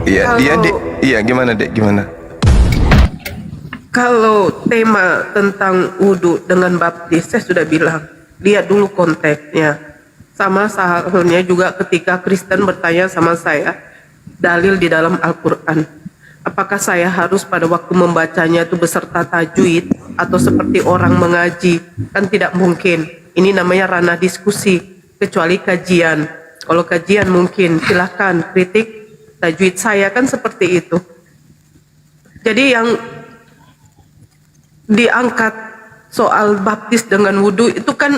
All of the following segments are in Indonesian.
Iya, dia Kalau dek. Iya, gimana dek? Gimana? kalau tema tentang wudhu dengan baptis, saya sudah bilang, lihat dulu konteksnya. Sama halnya juga ketika Kristen bertanya sama saya, dalil di dalam Al-Quran. Apakah saya harus pada waktu membacanya itu beserta tajwid atau seperti orang mengaji? Kan tidak mungkin. Ini namanya ranah diskusi, kecuali kajian. Kalau kajian mungkin, silahkan kritik tajwid saya, kan seperti itu. Jadi yang diangkat soal baptis dengan wudhu itu kan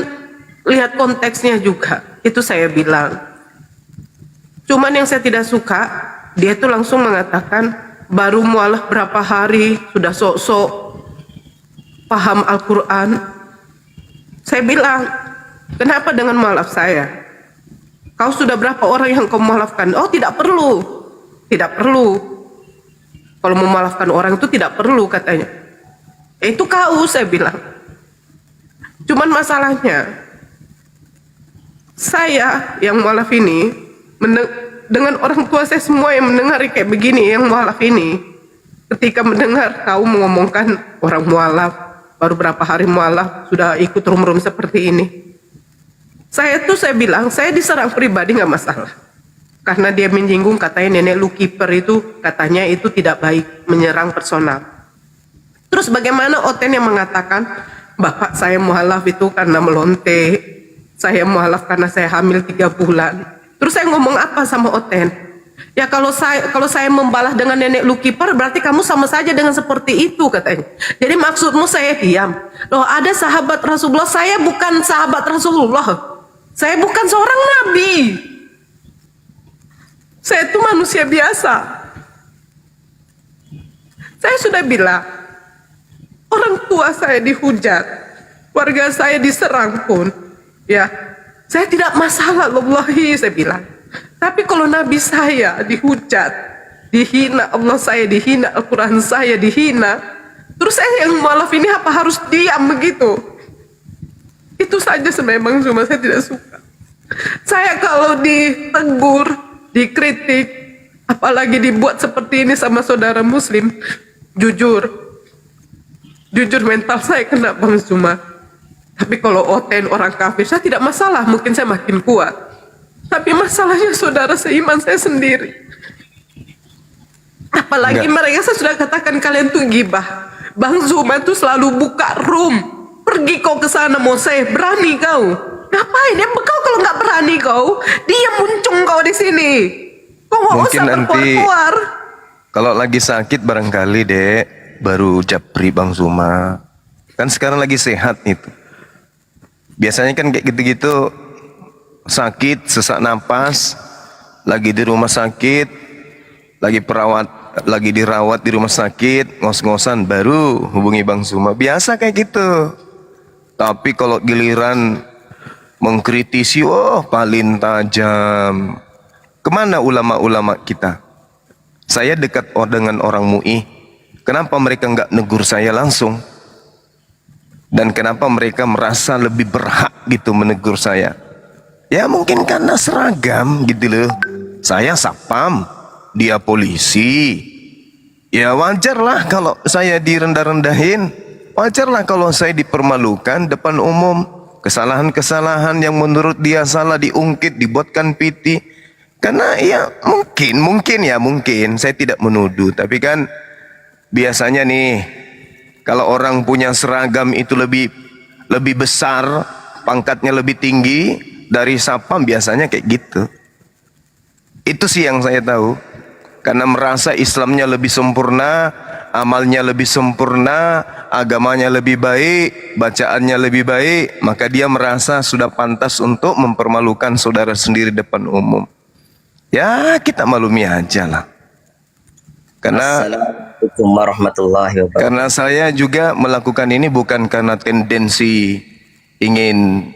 lihat konteksnya juga. Itu saya bilang. Cuman yang saya tidak suka, dia itu langsung mengatakan baru mualaf berapa hari sudah sok-sok paham Al-Quran. Saya bilang, kenapa dengan mualaf saya? Kau sudah berapa orang yang kau mualafkan? Oh, tidak perlu. Tidak perlu. Kalau memualafkan orang itu tidak perlu katanya. Itu kau, saya bilang. Cuman masalahnya, saya yang mualaf ini, dengan orang tua saya semua yang mendengar kayak begini, yang mualaf ini, ketika mendengar kau mengomongkan orang mualaf, baru berapa hari mualaf, sudah ikut rum-rum seperti ini. Saya bilang, saya diserang pribadi nggak masalah. Karena dia menyinggung katanya nenek lu kiper itu, katanya itu tidak baik, menyerang personal. Terus bagaimana Oten yang mengatakan, bapak saya mualaf itu karena melonte, saya mualaf karena saya hamil 3 bulan. Terus saya ngomong apa sama Oten? Ya kalau saya membalas dengan nenek lu kiper, berarti kamu sama saja dengan seperti itu katanya. Jadi maksudmu saya diam? Loh, ada sahabat Rasulullah, saya bukan sahabat Rasulullah. Saya bukan seorang nabi. Saya itu manusia biasa. Saya sudah bilang, orang tua saya dihujat, warga saya diserang pun, ya, saya tidak masalah, wallahi saya bilang. Tapi kalau nabi saya dihujat, dihina, Allah saya dihina, Al-Quran saya dihina, terus saya yang mualaf ini apa harus diam begitu? Itu saja sebenarnya cuma saya tidak suka. Saya kalau ditegur, dikritik, apalagi dibuat seperti ini sama saudara muslim, jujur mental saya kena Bang Zuma. Tapi kalau Oten orang kafir, saya tidak masalah, mungkin saya makin kuat. Tapi masalahnya saudara seiman saya sendiri. Apalagi mereka, saya sudah katakan kalian tuh gibah. Bang Zuma itu selalu buka room. Pergi kau ke sana Mose, berani kau. Ngapain ya kau kalau nggak berani kau? Dia muncung kau di sini. Kau nggak usah berkuar-kuar. Kalau lagi sakit barangkali dek, baru japri Bang Zuma. Kan sekarang lagi sehat itu. Biasanya kan kayak gitu-gitu, sakit, sesak napas, lagi di rumah sakit, lagi dirawat di rumah sakit, ngos-ngosan baru hubungi Bang Zuma. Biasa kayak gitu. Tapi kalau giliran mengkritisi, oh paling tajam. Kemana ulama-ulama kita? Saya dekat dengan orang MUI. Kenapa mereka nggak negur saya langsung? Dan kenapa mereka merasa lebih berhak gitu menegur saya? Ya mungkin karena seragam gitu loh. Saya satpam, dia polisi. Ya wajarlah kalau saya direndah-rendahin. Wajarlah kalau saya dipermalukan depan umum. Kesalahan-kesalahan yang menurut dia salah diungkit, dibuatkan piti. Karena ya mungkin saya tidak menuduh. Tapi kan biasanya nih, kalau orang punya seragam itu lebih besar, pangkatnya lebih tinggi dari satpam, biasanya kayak gitu. Itu sih yang saya tahu. Karena merasa Islamnya lebih sempurna, amalnya lebih sempurna, agamanya lebih baik, bacaannya lebih baik, maka dia merasa sudah pantas untuk mempermalukan saudara sendiri depan umum. Ya kita maklumi aja lah. Assalamualaikum warahmatullahi wabarakatuh. Karena saya juga melakukan ini bukan karena tendensi ingin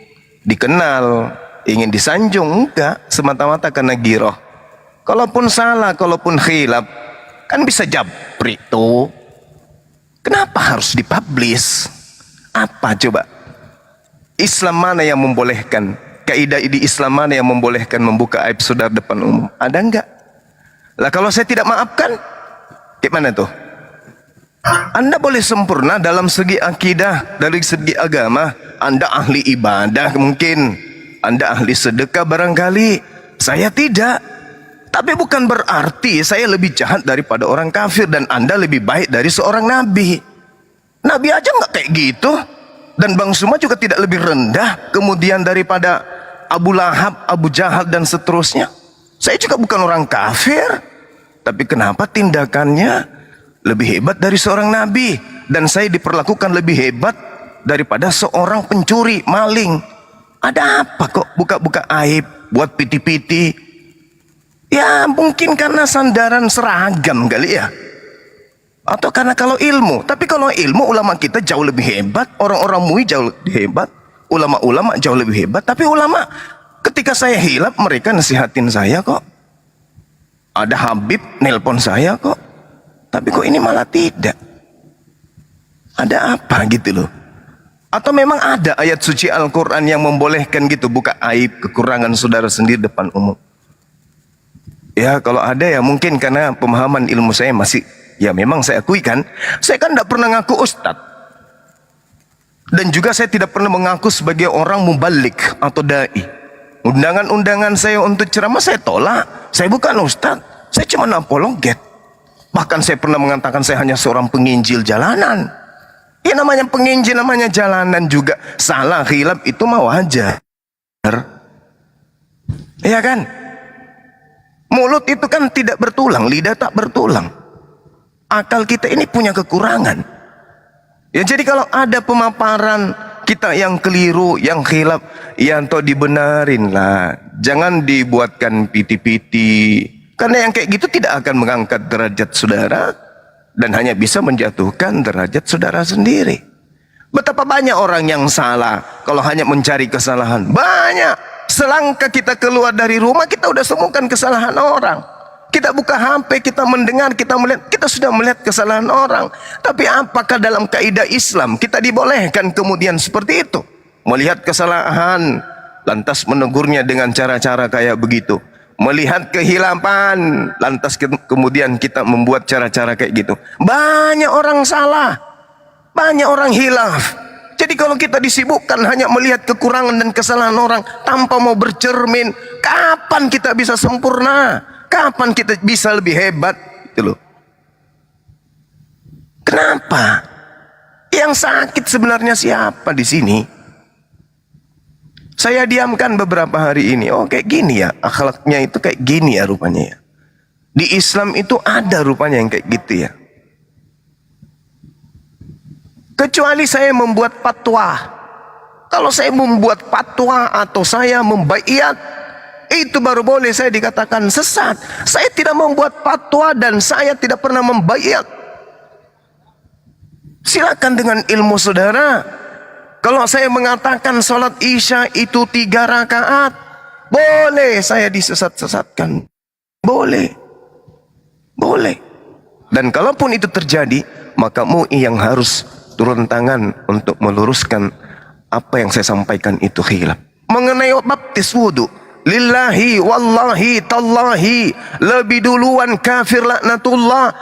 dikenal, ingin disanjung, enggak, semata-mata karena giroh. Kalaupun salah, kalaupun khilaf, kan bisa japri tuh. Kenapa harus dipublish? Apa coba? Islam mana yang membolehkan? Kaidah di Islam mana yang membolehkan membuka aib saudara depan umum? Ada enggak? Lah kalau saya tidak maafkan, gimana tuh? Anda boleh sempurna dalam segi akidah, dari segi agama. Anda ahli ibadah mungkin, Anda ahli sedekah barangkali. Saya tidak. Tapi bukan berarti saya lebih jahat daripada orang kafir dan Anda lebih baik dari seorang nabi. Nabi aja nggak kayak gitu. Dan Bang Suma juga tidak lebih rendah kemudian daripada Abu Lahab, Abu Jahal dan seterusnya. Saya juga bukan orang kafir. Tapi kenapa tindakannya lebih hebat dari seorang nabi, dan saya diperlakukan lebih hebat daripada seorang pencuri, maling? Ada apa kok buka-buka aib, buat piti-piti? Ya mungkin karena sandaran seragam kali ya, atau karena kalau ilmu. Tapi kalau ilmu, ulama kita jauh lebih hebat, orang-orang MUI jauh lebih hebat, ulama-ulama jauh lebih hebat. Tapi ulama ketika saya hilaf mereka nasihatin saya kok. Ada Habib nelpon saya kok. Tapi kok ini malah tidak. Ada apa gitu loh? Atau memang ada ayat suci Al-Quran yang membolehkan gitu buka aib, kekurangan saudara sendiri depan umum? Ya kalau ada ya mungkin karena pemahaman ilmu saya masih, ya memang saya akui kan, saya kan tidak pernah ngaku ustadz. Dan juga saya tidak pernah mengaku sebagai orang mubalik atau da'i. Undangan-undangan saya untuk ceramah saya tolak. Saya bukan ustadz, saya cuma apologet. Bahkan saya pernah mengatakan saya hanya seorang penginjil jalanan. Ya namanya penginjil, namanya jalanan juga. Salah, khilaf itu mah wajar. Iya kan? Mulut itu kan tidak bertulang, lidah tak bertulang. Akal kita ini punya kekurangan. Ya jadi kalau ada pemaparan kita yang keliru, yang khilaf, ya toh dibenarin lah. Jangan dibuatkan piti-piti. Karena yang kayak gitu tidak akan mengangkat derajat saudara dan hanya bisa menjatuhkan derajat saudara sendiri. Betapa banyak orang yang salah kalau hanya mencari kesalahan. Banyak. Selangkah kita keluar dari rumah kita udah temukan kesalahan orang. Kita buka HP, kita mendengar, kita melihat, kita sudah melihat kesalahan orang. Tapi apakah dalam kaidah Islam kita dibolehkan kemudian seperti itu? Melihat kesalahan lantas menegurnya dengan cara-cara kayak begitu. Melihat kehilapan lantas kemudian kita membuat cara-cara kayak gitu. Banyak orang salah, banyak orang hilaf. Jadi kalau kita disibukkan hanya melihat kekurangan dan kesalahan orang tanpa mau bercermin, kapan kita bisa sempurna? Kapan kita bisa lebih hebat? Gitu loh. Kenapa? Yang sakit sebenarnya siapa di sini? Saya diamkan beberapa hari ini. Oh kayak gini ya, akhlaknya itu kayak gini ya rupanya ya. Di Islam itu ada rupanya yang kayak gitu ya. Kecuali saya membuat fatwa. Kalau saya membuat fatwa atau saya membaiat, itu baru boleh saya dikatakan sesat. Saya tidak membuat fatwa dan saya tidak pernah membaiat. Silakan dengan ilmu saudara. Kalau saya mengatakan sholat isya itu 3 rakaat, boleh saya disesat-sesatkan. Boleh. Boleh. Dan kalaupun itu terjadi, maka MUI yang harus turun tangan untuk meluruskan apa yang saya sampaikan itu khilaf. Mengenai baptis wudu, lillahi wallahi tallahi, lebih duluan kafir laknatullah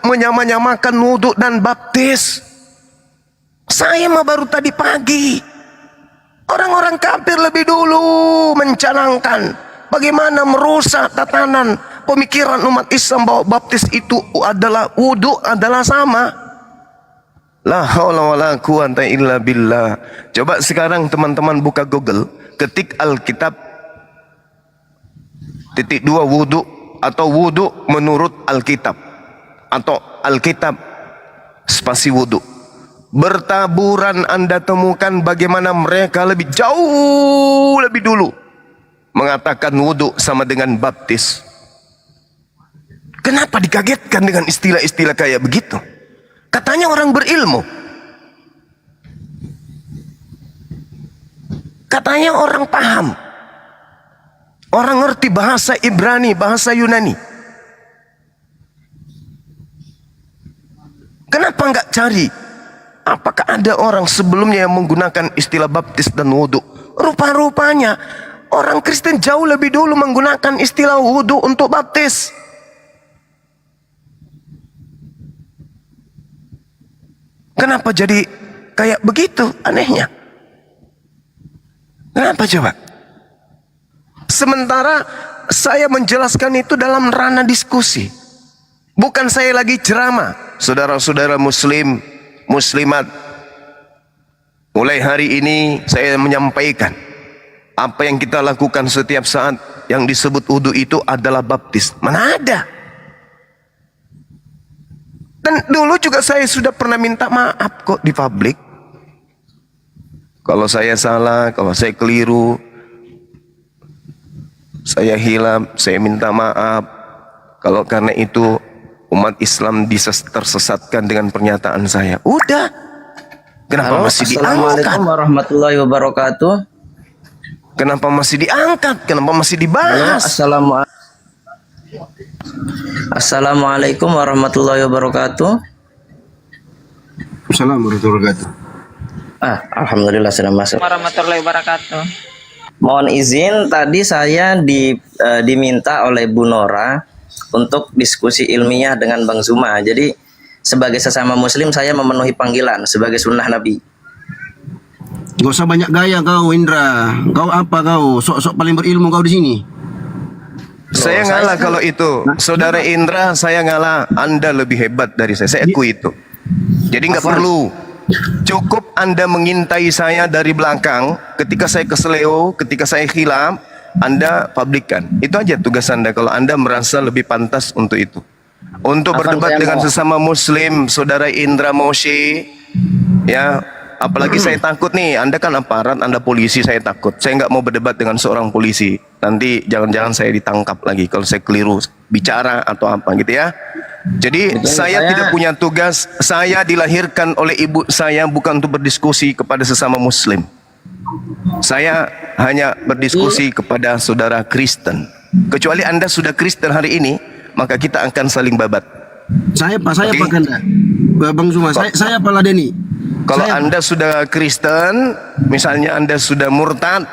menyamakan wudu dan baptis. Saya mah baru tadi pagi. Orang-orang kafir lebih dulu mencanangkan bagaimana merusak tatanan pemikiran umat Islam bahwa baptis itu adalah wudu adalah sama. La haula wala quwata illa billah. Coba sekarang teman-teman buka Google, ketik Alkitab titik 2 wudu atau wudu menurut Alkitab atau Alkitab spasi wudu. Bertaburan Anda temukan bagaimana mereka lebih jauh lebih dulu mengatakan wudu sama dengan baptis. Kenapa dikagetkan dengan istilah-istilah kayak begitu? Katanya orang berilmu. Katanya orang paham. Orang ngerti bahasa Ibrani, bahasa Yunani. Kenapa nggak cari? Apakah ada orang sebelumnya yang menggunakan istilah baptis dan wudhu? Rupa-rupanya orang Kristen jauh lebih dulu menggunakan istilah wudhu untuk baptis. Kenapa jadi kayak begitu anehnya? Kenapa coba? Sementara saya menjelaskan itu dalam ranah diskusi. Bukan saya lagi ceramah. Saudara-saudara muslim, muslimat, mulai hari ini saya menyampaikan apa yang kita lakukan setiap saat yang disebut wudu itu adalah baptis. Mana ada? Dan dulu juga saya sudah pernah minta maaf kok di publik. Kalau saya salah, kalau saya keliru, saya hilaf, saya minta maaf. Kalau karena itu umat Islam tersesatkan dengan pernyataan saya. Udah. Kenapa masih diangkat? Assalamualaikum warahmatullahi wabarakatuh. Kenapa masih diangkat? Kenapa masih dibahas? Assalamualaikum warahmatullahi wabarakatuh. Assalamualaikum warahmatullahi wabarakatuh. Alhamdulillah sudah masuk. Warahmatullahi wabarakatuh. Mohon izin, tadi saya diminta oleh Bu Nora untuk diskusi ilmiah dengan Bang Zuma. Jadi sebagai sesama muslim saya memenuhi panggilan sebagai sunnah Nabi. Gak usah banyak gaya kau, Indra. Kau apa kau? Sok-sok paling berilmu kau di sini. Saya ngalah kalau itu. Saudara Indra, saya ngalah. Anda lebih hebat dari saya. Saya akui itu. Jadi nggak perlu. Cukup Anda mengintai saya dari belakang. Ketika saya keseleo, ketika saya khilaf, Anda publikkan. Itu aja tugas Anda kalau Anda merasa lebih pantas untuk itu. Untuk berdebat dengan sesama muslim, saudara Indra Moshe, ya. Apalagi saya takut nih, Anda kan aparat, Anda polisi, saya takut. Saya nggak mau berdebat dengan seorang polisi. Nanti jangan-jangan saya ditangkap lagi kalau saya keliru bicara atau apa gitu ya. Jadi saya tidak punya tugas. Saya dilahirkan oleh ibu saya bukan untuk berdiskusi kepada sesama muslim. Saya hanya berdiskusi kepada saudara Kristen. Kecuali Anda sudah Kristen hari ini, maka kita akan saling babat. Saya Pak Kanda. Bang Zuma, saya Pak Ladeni. Kalau Anda sudah Kristen, misalnya Anda sudah murtad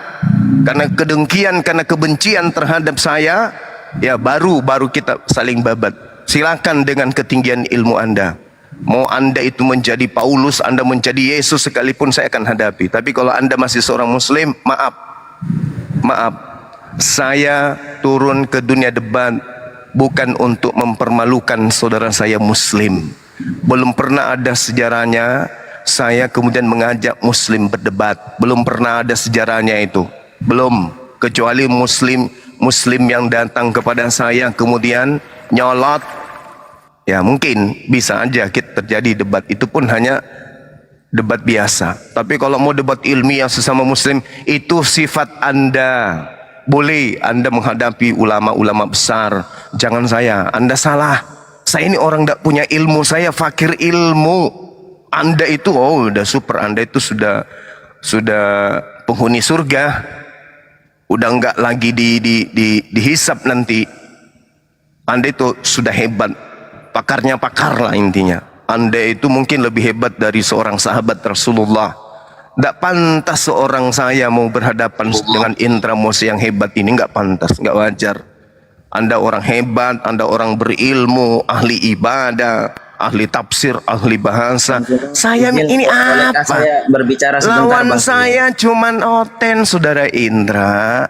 karena kedengkian, karena kebencian terhadap saya, ya baru kita saling babat. Silakan dengan ketinggian ilmu Anda. Mau Anda itu menjadi Paulus, Anda menjadi Yesus sekalipun saya akan hadapi. Tapi kalau Anda masih seorang muslim, maaf. Saya turun ke dunia debat bukan untuk mempermalukan saudara saya muslim. Belum pernah ada sejarahnya saya kemudian mengajak muslim berdebat. Belum pernah ada sejarahnya itu. Belum. Kecuali muslim yang datang kepada saya kemudian nyolot. Ya mungkin bisa aja terjadi debat. Itu pun hanya debat biasa. Tapi kalau mau debat ilmiah sesama muslim, itu sifat Anda. Boleh Anda menghadapi ulama-ulama besar. Jangan saya. Anda salah. Saya ini orang tidak punya ilmu. Saya fakir ilmu. Anda itu udah super. Anda itu sudah penghuni surga. Udah enggak lagi dihisap nanti. Anda itu sudah hebat. Pakarnya pakar lah intinya. Anda itu mungkin lebih hebat dari seorang sahabat Rasulullah. Tidak pantas seorang saya mau berhadapan dengan Indra Moshe yang hebat ini. Nggak pantas, nggak wajar. Anda orang hebat, Anda orang berilmu, ahli ibadah, ahli tafsir, ahli bahasa. Saya ini apa? Saya berbicara sebentar, Lawan Bang. saya cuman Oten, saudara Indra.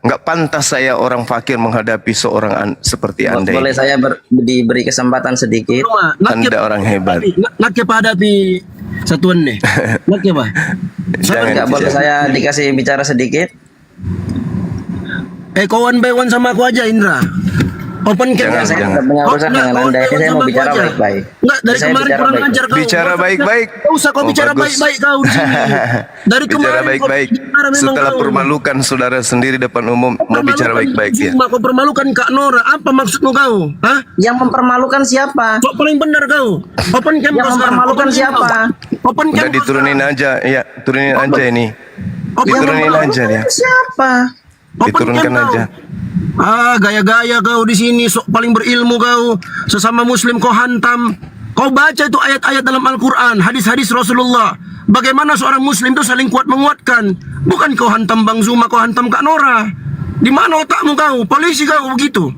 Nggak pantas saya orang fakir menghadapi seorang seperti Anda. Boleh saya diberi kesempatan sedikit? Anda orang hebat. Nak apa hadapi satuan nih? Nak apa? Enggak boleh saya dikasih bicara sedikit? Kawan by one sama aku aja, Indra. Open cam. Saya tidak punya urusan dengan Anda. Ini saya mau bicara baik-baik. Enggak, dari Saya kemarin bicara kurang baik-baik. ajar kau. Bicara baik-baik. Enggak usah kau bicara bagus. baik-baik kau di sini. Dari Bicara kemarin baik-baik. Setelah permalukan saudara sendiri depan umum, mau bicara baik-baik ya. Kau permalukan Kak Nora. Apa maksudmu kau? Hah? Yang mempermalukan siapa? Kok paling benar kau? Open cam Yang kau sekarang. mempermalukan Open cam siapa? kau. Open cam Udah kau diturunin aja, ya turunin aja ini. Open Diturunin cam aja ya. Siapa? Open Diturunkan cam kau. aja. Gaya-gaya kau di sini, sok paling berilmu kau. Sesama muslim kau hantam. Kau baca itu ayat-ayat dalam Al-Quran, hadis-hadis Rasulullah. Bagaimana seorang muslim itu saling kuat menguatkan. Bukan kau hantam Bang Zuma, kau hantam Kak Nora. Di mana otakmu kau? Polisi kau begitu.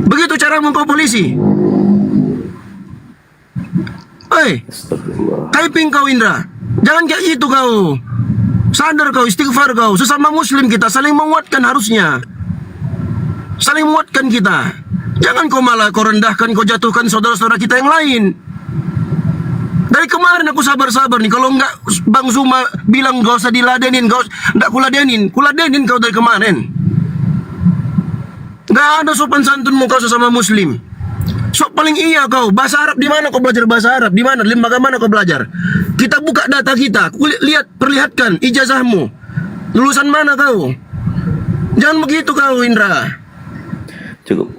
Begitu caramu kau polisi. Hei, Astagfirullah. typing kau Indra. Jangan kayak gitu kau. Sadar kau, istighfar kau. Sesama muslim kita saling menguatkan harusnya. Saling menguatkan kita. Jangan kau malah kau rendahkan, kau jatuhkan saudara-saudara kita yang lain. Dari kemarin aku sabar-sabar nih. Kalau enggak Bang Zuma bilang gak usah diladenin, enggak kuladenin kau dari kemarin. Gak ada sopan santunmu kau sesama muslim. Sok paling iya kau. Bahasa Arab di mana kau belajar bahasa Arab? Di mana? Lembaga mana kau belajar? Kita buka data kita. Perlihatkan ijazahmu. Lulusan mana kau? Jangan begitu kau Indra. Cukup,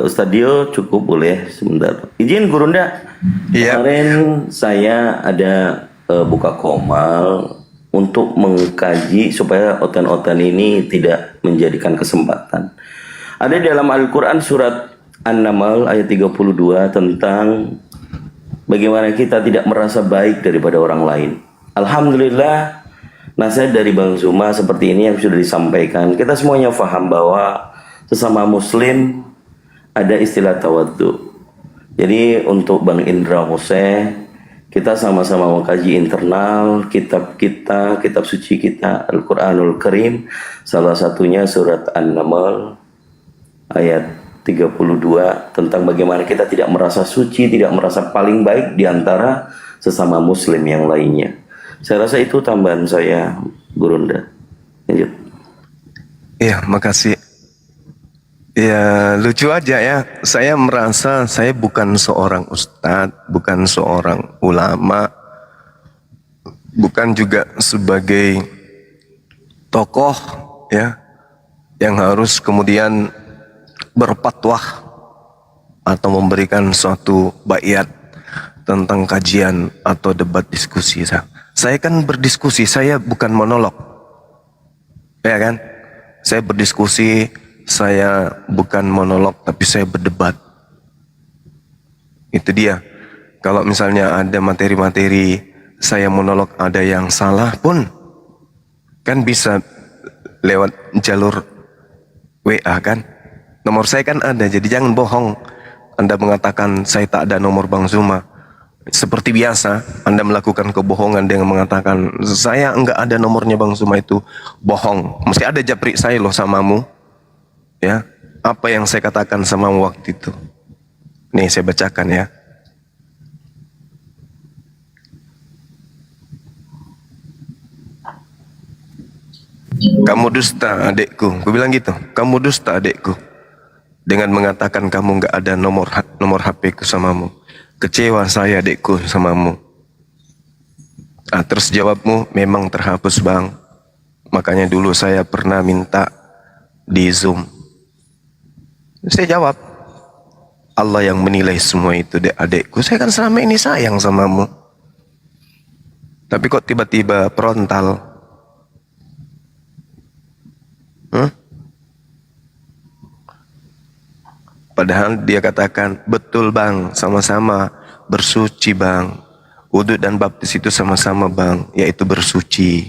Ustadz Dio cukup boleh sebentar. Izin Gurunda. Iya. Kemarin saya ada buka komal untuk mengkaji supaya otan-otan ini tidak menjadikan kesempatan. Ada di dalam Al-Quran surat An-Naml ayat 32 tentang bagaimana kita tidak merasa baik daripada orang lain. Alhamdulillah, nasihat dari Bang Zuma seperti ini yang sudah disampaikan. Kita semuanya faham bahwa sesama muslim ada istilah tawaddu. Jadi untuk Bang Indra Hussein, kita sama-sama mengkaji internal kitab kita, kitab suci kita Al-Quranul Karim. Salah satunya surat An-Naml ayat 32 tentang bagaimana kita tidak merasa suci, tidak merasa paling baik di antara sesama muslim yang lainnya. Saya rasa itu tambahan saya, Gurunda. Lanjut. Iya, makasih. Ya, lucu aja ya. Saya merasa saya bukan seorang ustadz, bukan seorang ulama, bukan juga sebagai tokoh ya yang harus kemudian berfatwa atau memberikan suatu baiat tentang kajian atau debat diskusi. Saya kan berdiskusi, saya bukan monolog. Ya kan? Saya berdiskusi, saya bukan monolog tapi saya berdebat. Itu dia. Kalau misalnya ada materi-materi saya monolog ada yang salah pun kan bisa lewat jalur WA kan. Nomor saya kan ada, jadi jangan bohong. Anda mengatakan saya tak ada nomor Bang Zuma. Seperti biasa, Anda melakukan kebohongan dengan mengatakan saya enggak ada nomornya Bang Zuma, itu bohong. Mesti ada japri saya loh samamu. Ya, apa yang saya katakan sama waktu itu. Nih saya bacakan ya. Kamu dusta adekku, gue bilang gitu. Kamu dusta adekku dengan mengatakan kamu nggak ada nomor HP ku samamu. Kecewa saya adekku samamu. Terus jawabmu, memang terhapus bang. Makanya dulu saya pernah minta di Zoom. Saya jawab, Allah yang menilai semua itu dek adekku. Saya kan selama ini sayang samamu. Tapi kok tiba-tiba frontal? Padahal dia katakan, betul bang, sama-sama bersuci bang. Wudhu dan baptis itu sama-sama bang, yaitu bersuci.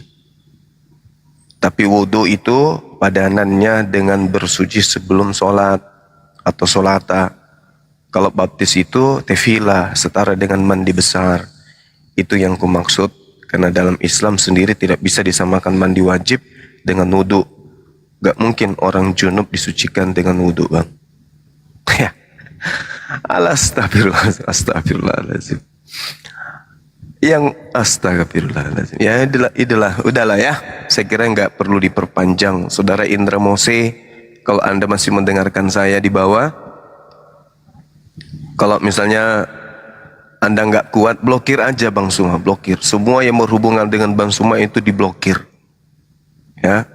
Tapi wudhu itu padanannya dengan bersuci sebelum sholat atau sholata. Kalau baptis itu tefila, setara dengan mandi besar. Itu yang kumaksud, karena dalam Islam sendiri tidak bisa disamakan mandi wajib dengan wudhu. Gak mungkin orang junub disucikan dengan wudhu bang. Ya, astagfirullahaladzim. Yang astagfirullahaladzim. Ya udahlah ya. Saya kira nggak perlu diperpanjang. Saudara Indra Mose, kalau Anda masih mendengarkan saya di bawah, kalau misalnya Anda nggak kuat, blokir aja Bang Suma, blokir. Semua yang berhubungan dengan Bang Suma itu diblokir. Ya.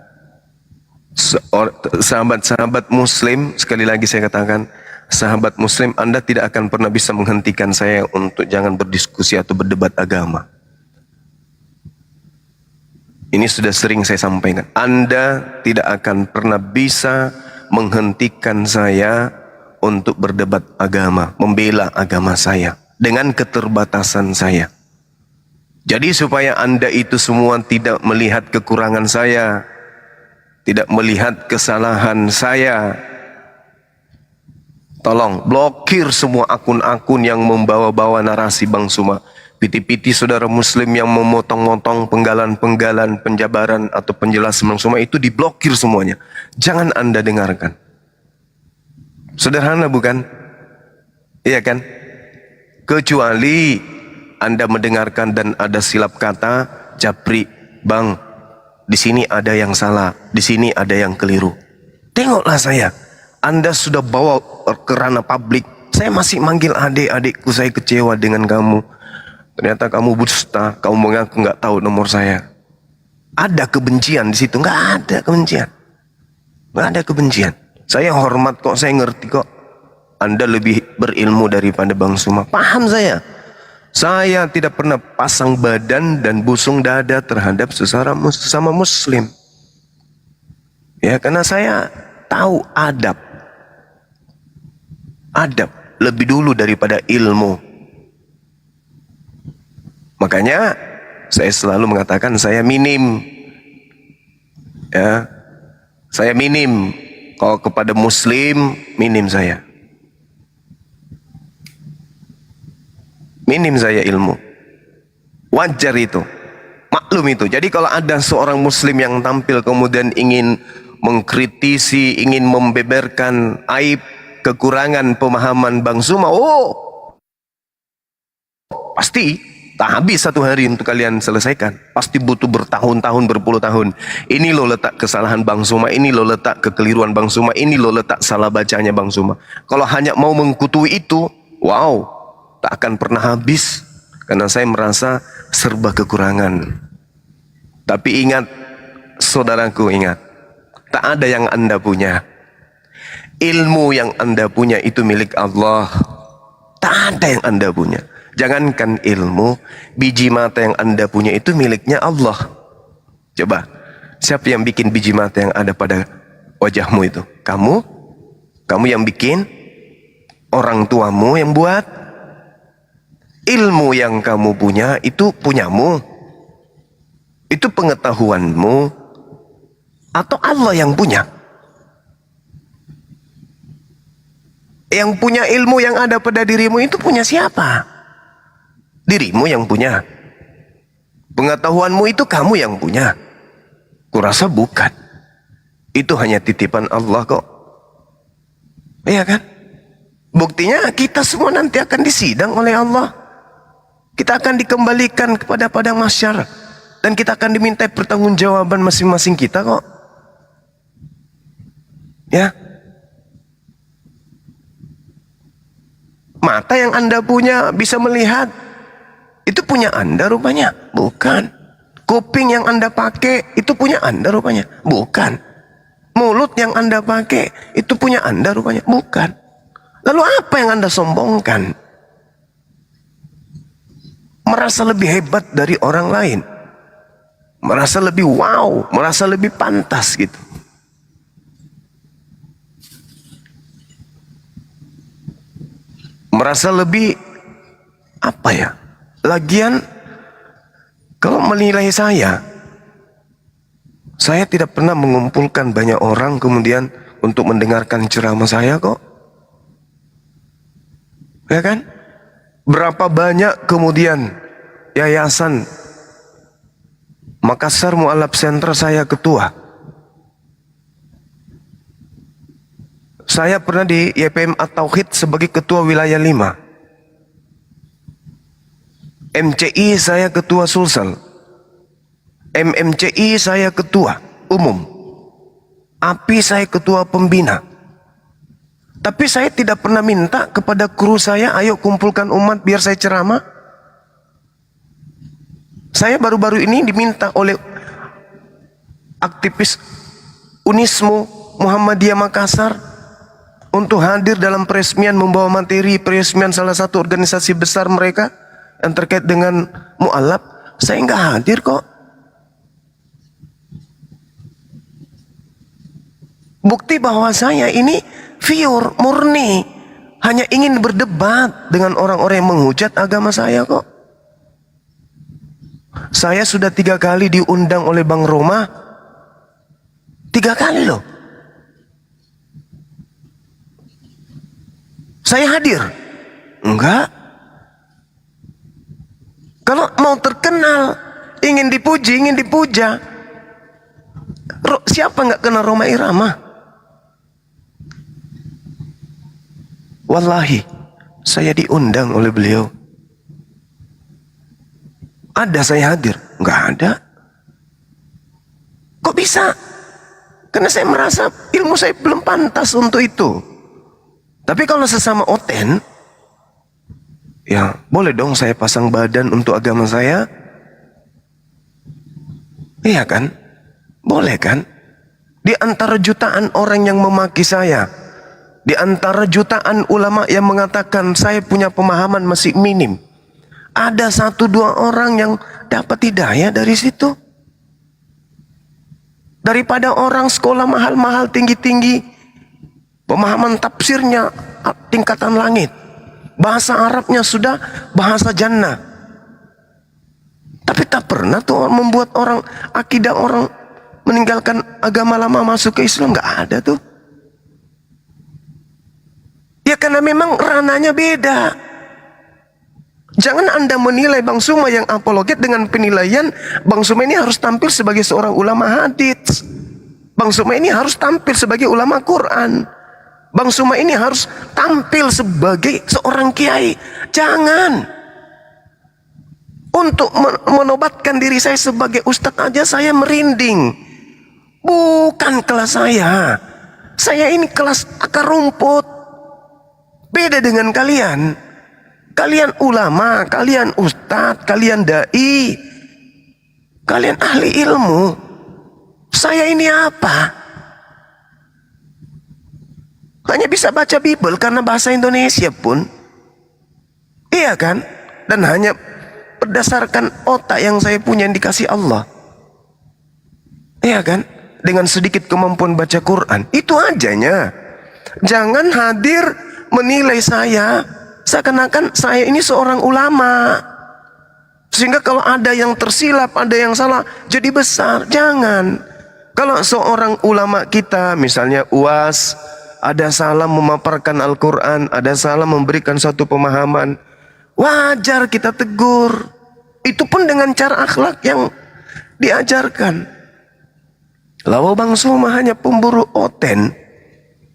Sahabat-sahabat muslim, sekali lagi saya katakan, sahabat muslim, Anda tidak akan pernah bisa menghentikan saya untuk jangan berdiskusi atau berdebat agama. Ini sudah sering saya sampaikan. Anda tidak akan pernah bisa menghentikan saya untuk berdebat agama, membela agama saya dengan keterbatasan saya. Jadi supaya Anda itu semua tidak melihat kekurangan saya, tidak melihat kesalahan saya, tolong blokir semua akun-akun yang membawa-bawa narasi Bang Suma. Piti-piti saudara muslim yang memotong-motong penggalan-penggalan, penjabaran atau penjelasan Bang Suma itu diblokir semuanya. Jangan Anda dengarkan. Sederhana bukan? Iya kan? Kecuali Anda mendengarkan dan ada silap kata, japri, Bang, di sini ada yang salah, di sini ada yang keliru. Tengoklah saya, Anda sudah bawa ke ranah publik. Saya masih manggil adik-adikku, saya kecewa dengan kamu. Ternyata kamu dusta, kamu mengaku nggak tahu nomor saya. Ada kebencian di situ? Nggak ada kebencian. Nggak ada kebencian. Saya hormat kok, saya ngerti kok. Anda lebih berilmu daripada Bang Suma. Paham saya. Saya tidak pernah pasang badan dan busung dada terhadap sesama muslim. Ya, karena saya tahu adab. Adab lebih dulu daripada ilmu. Makanya saya selalu mengatakan saya minim. Ya. Saya minim. Kalau kepada muslim, minim saya. Minim saya ilmu. Wajar itu. Maklum itu. Jadi kalau ada seorang muslim yang tampil kemudian ingin mengkritisi, ingin membeberkan aib, kekurangan pemahaman Bang Suma, pasti tak habis satu hari untuk kalian selesaikan. Pasti butuh bertahun-tahun, berpuluh tahun. Ini lo letak kesalahan Bang Suma, ini lo letak kekeliruan Bang Suma, ini lo letak salah bacanya Bang Suma. Kalau hanya mau mengkutui itu, wow, tak akan pernah habis. Karena saya merasa serba kekurangan. Tapi ingat, saudaraku, ingat, tak ada yang Anda punya. Ilmu yang Anda punya itu milik Allah. Tak ada yang Anda punya. Jangankan ilmu, biji mata yang Anda punya itu miliknya Allah. Coba, siapa yang bikin biji mata yang ada pada wajahmu itu? Kamu? Kamu yang bikin? Orang tuamu yang buat? Ilmu yang kamu punya itu punyamu? Itu pengetahuanmu? Atau Allah yang punya? Yang punya ilmu yang ada pada dirimu itu punya siapa? Dirimu yang punya. Pengetahuanmu itu kamu yang punya. Kurasa bukan. Itu hanya titipan Allah kok. Iya kan? Buktinya kita semua nanti akan disidang oleh Allah. Kita akan dikembalikan kepada padang mahsyar. Dan kita akan diminta pertanggungjawaban masing-masing kita kok. Ya. Mata yang Anda punya bisa melihat. Itu punya Anda rupanya? Bukan. Kuping yang Anda pakai itu punya Anda rupanya? Bukan. Mulut yang Anda pakai itu punya Anda rupanya? Bukan. Lalu apa yang Anda sombongkan? Merasa lebih hebat dari orang lain. Merasa lebih wow, merasa lebih pantas gitu. Merasa lebih apa ya? Lagian kalau menilai saya tidak pernah mengumpulkan banyak orang kemudian untuk mendengarkan ceramah saya kok. Ya kan? Berapa banyak kemudian yayasan Makassar Mu'alaf Center saya ketua. Saya pernah di YPM At-Tauhid sebagai ketua wilayah 5. MCI saya ketua Sulsel. MMCI saya ketua umum. API saya ketua pembina. Tapi saya tidak pernah minta kepada kru saya, ayo kumpulkan umat biar saya ceramah. Saya baru-baru ini diminta oleh aktivis Unismu Muhammadiyah Makassar untuk hadir dalam peresmian, membawa materi peresmian salah satu organisasi besar mereka yang terkait dengan mu'alaf. Saya nggak hadir kok. Bukti bahwa saya ini pure, murni, hanya ingin berdebat dengan orang-orang yang menghujat agama saya kok. Saya sudah 3 kali diundang oleh Bang Roma. 3 kali loh. Saya hadir? Enggak. Kalau mau terkenal, ingin dipuji, ingin dipuja, siapa nggak kenal Rhoma Irama? Wallahi, saya diundang oleh beliau. Ada saya hadir? Nggak ada. Kok bisa? Karena saya merasa ilmu saya belum pantas untuk itu. Tapi kalau sesama oten, ya boleh dong saya pasang badan untuk agama saya. Iya kan? Boleh kan? Di antara jutaan orang yang memaki saya, di antara jutaan ulama yang mengatakan saya punya pemahaman masih minim, ada 1-2 orang yang dapat hidayah dari situ. Daripada orang sekolah mahal-mahal, tinggi-tinggi, pemahaman tafsirnya tingkatan langit, bahasa Arabnya sudah bahasa jannah, tapi tak pernah tuh membuat orang, akidah orang meninggalkan agama lama masuk ke Islam. Nggak ada tuh. Ya karena memang rananya beda. Jangan Anda menilai Bang Suma yang apologet dengan penilaian Bang Suma ini harus tampil sebagai seorang ulama hadits. Bang Suma ini harus tampil sebagai ulama Quran. Bang Suma ini harus tampil sebagai seorang kiai. Jangan. Untuk menobatkan diri saya sebagai ustadz aja saya merinding. Bukan kelas saya. Saya ini kelas akar rumput. Beda dengan kalian. Kalian ulama, kalian ustadz, kalian dai, kalian ahli ilmu. Saya ini apa? Hanya bisa baca Bible karena bahasa Indonesia pun. Iya kan? Dan hanya berdasarkan otak yang saya punya yang dikasih Allah. Iya kan? Dengan sedikit kemampuan baca Quran. Itu ajanya. Jangan hadir menilai saya seakan-akan saya ini seorang ulama, sehingga kalau ada yang tersilap, ada yang salah, jadi besar. Jangan. Kalau seorang ulama kita, misalnya UAS, ada salah memaparkan Al-Quran, ada salah memberikan satu pemahaman, wajar kita tegur. Itu pun dengan cara akhlak yang diajarkan. Lalu Bang Suma hanya pemburu oten,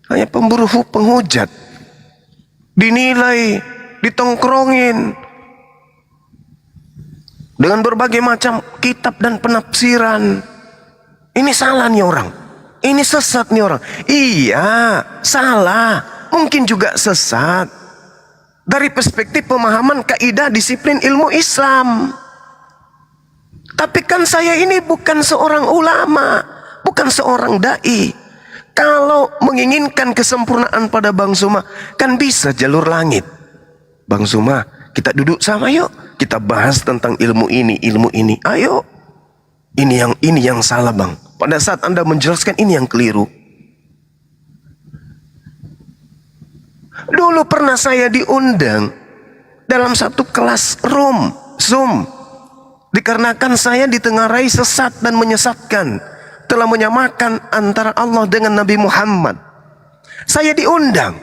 hanya pemburu penghujat, dinilai, ditongkrongin dengan berbagai macam kitab dan penafsiran. Ini salah nih orang, ini sesat nih orang. Iya, salah, mungkin juga sesat dari perspektif pemahaman kaidah disiplin ilmu Islam. Tapi kan saya ini bukan seorang ulama, bukan seorang dai. Kalau menginginkan kesempurnaan pada Bang Suma, kan bisa jalur langit. Bang Suma, kita duduk sama yuk. Kita bahas tentang ilmu ini. Ayo. Ini yang salah Bang. Pada saat Anda menjelaskan ini yang keliru. Dulu pernah saya diundang dalam satu kelas Zoom. Dikarenakan saya ditengarai sesat dan menyesatkan, telah menyamakan antara Allah dengan Nabi Muhammad. Saya diundang,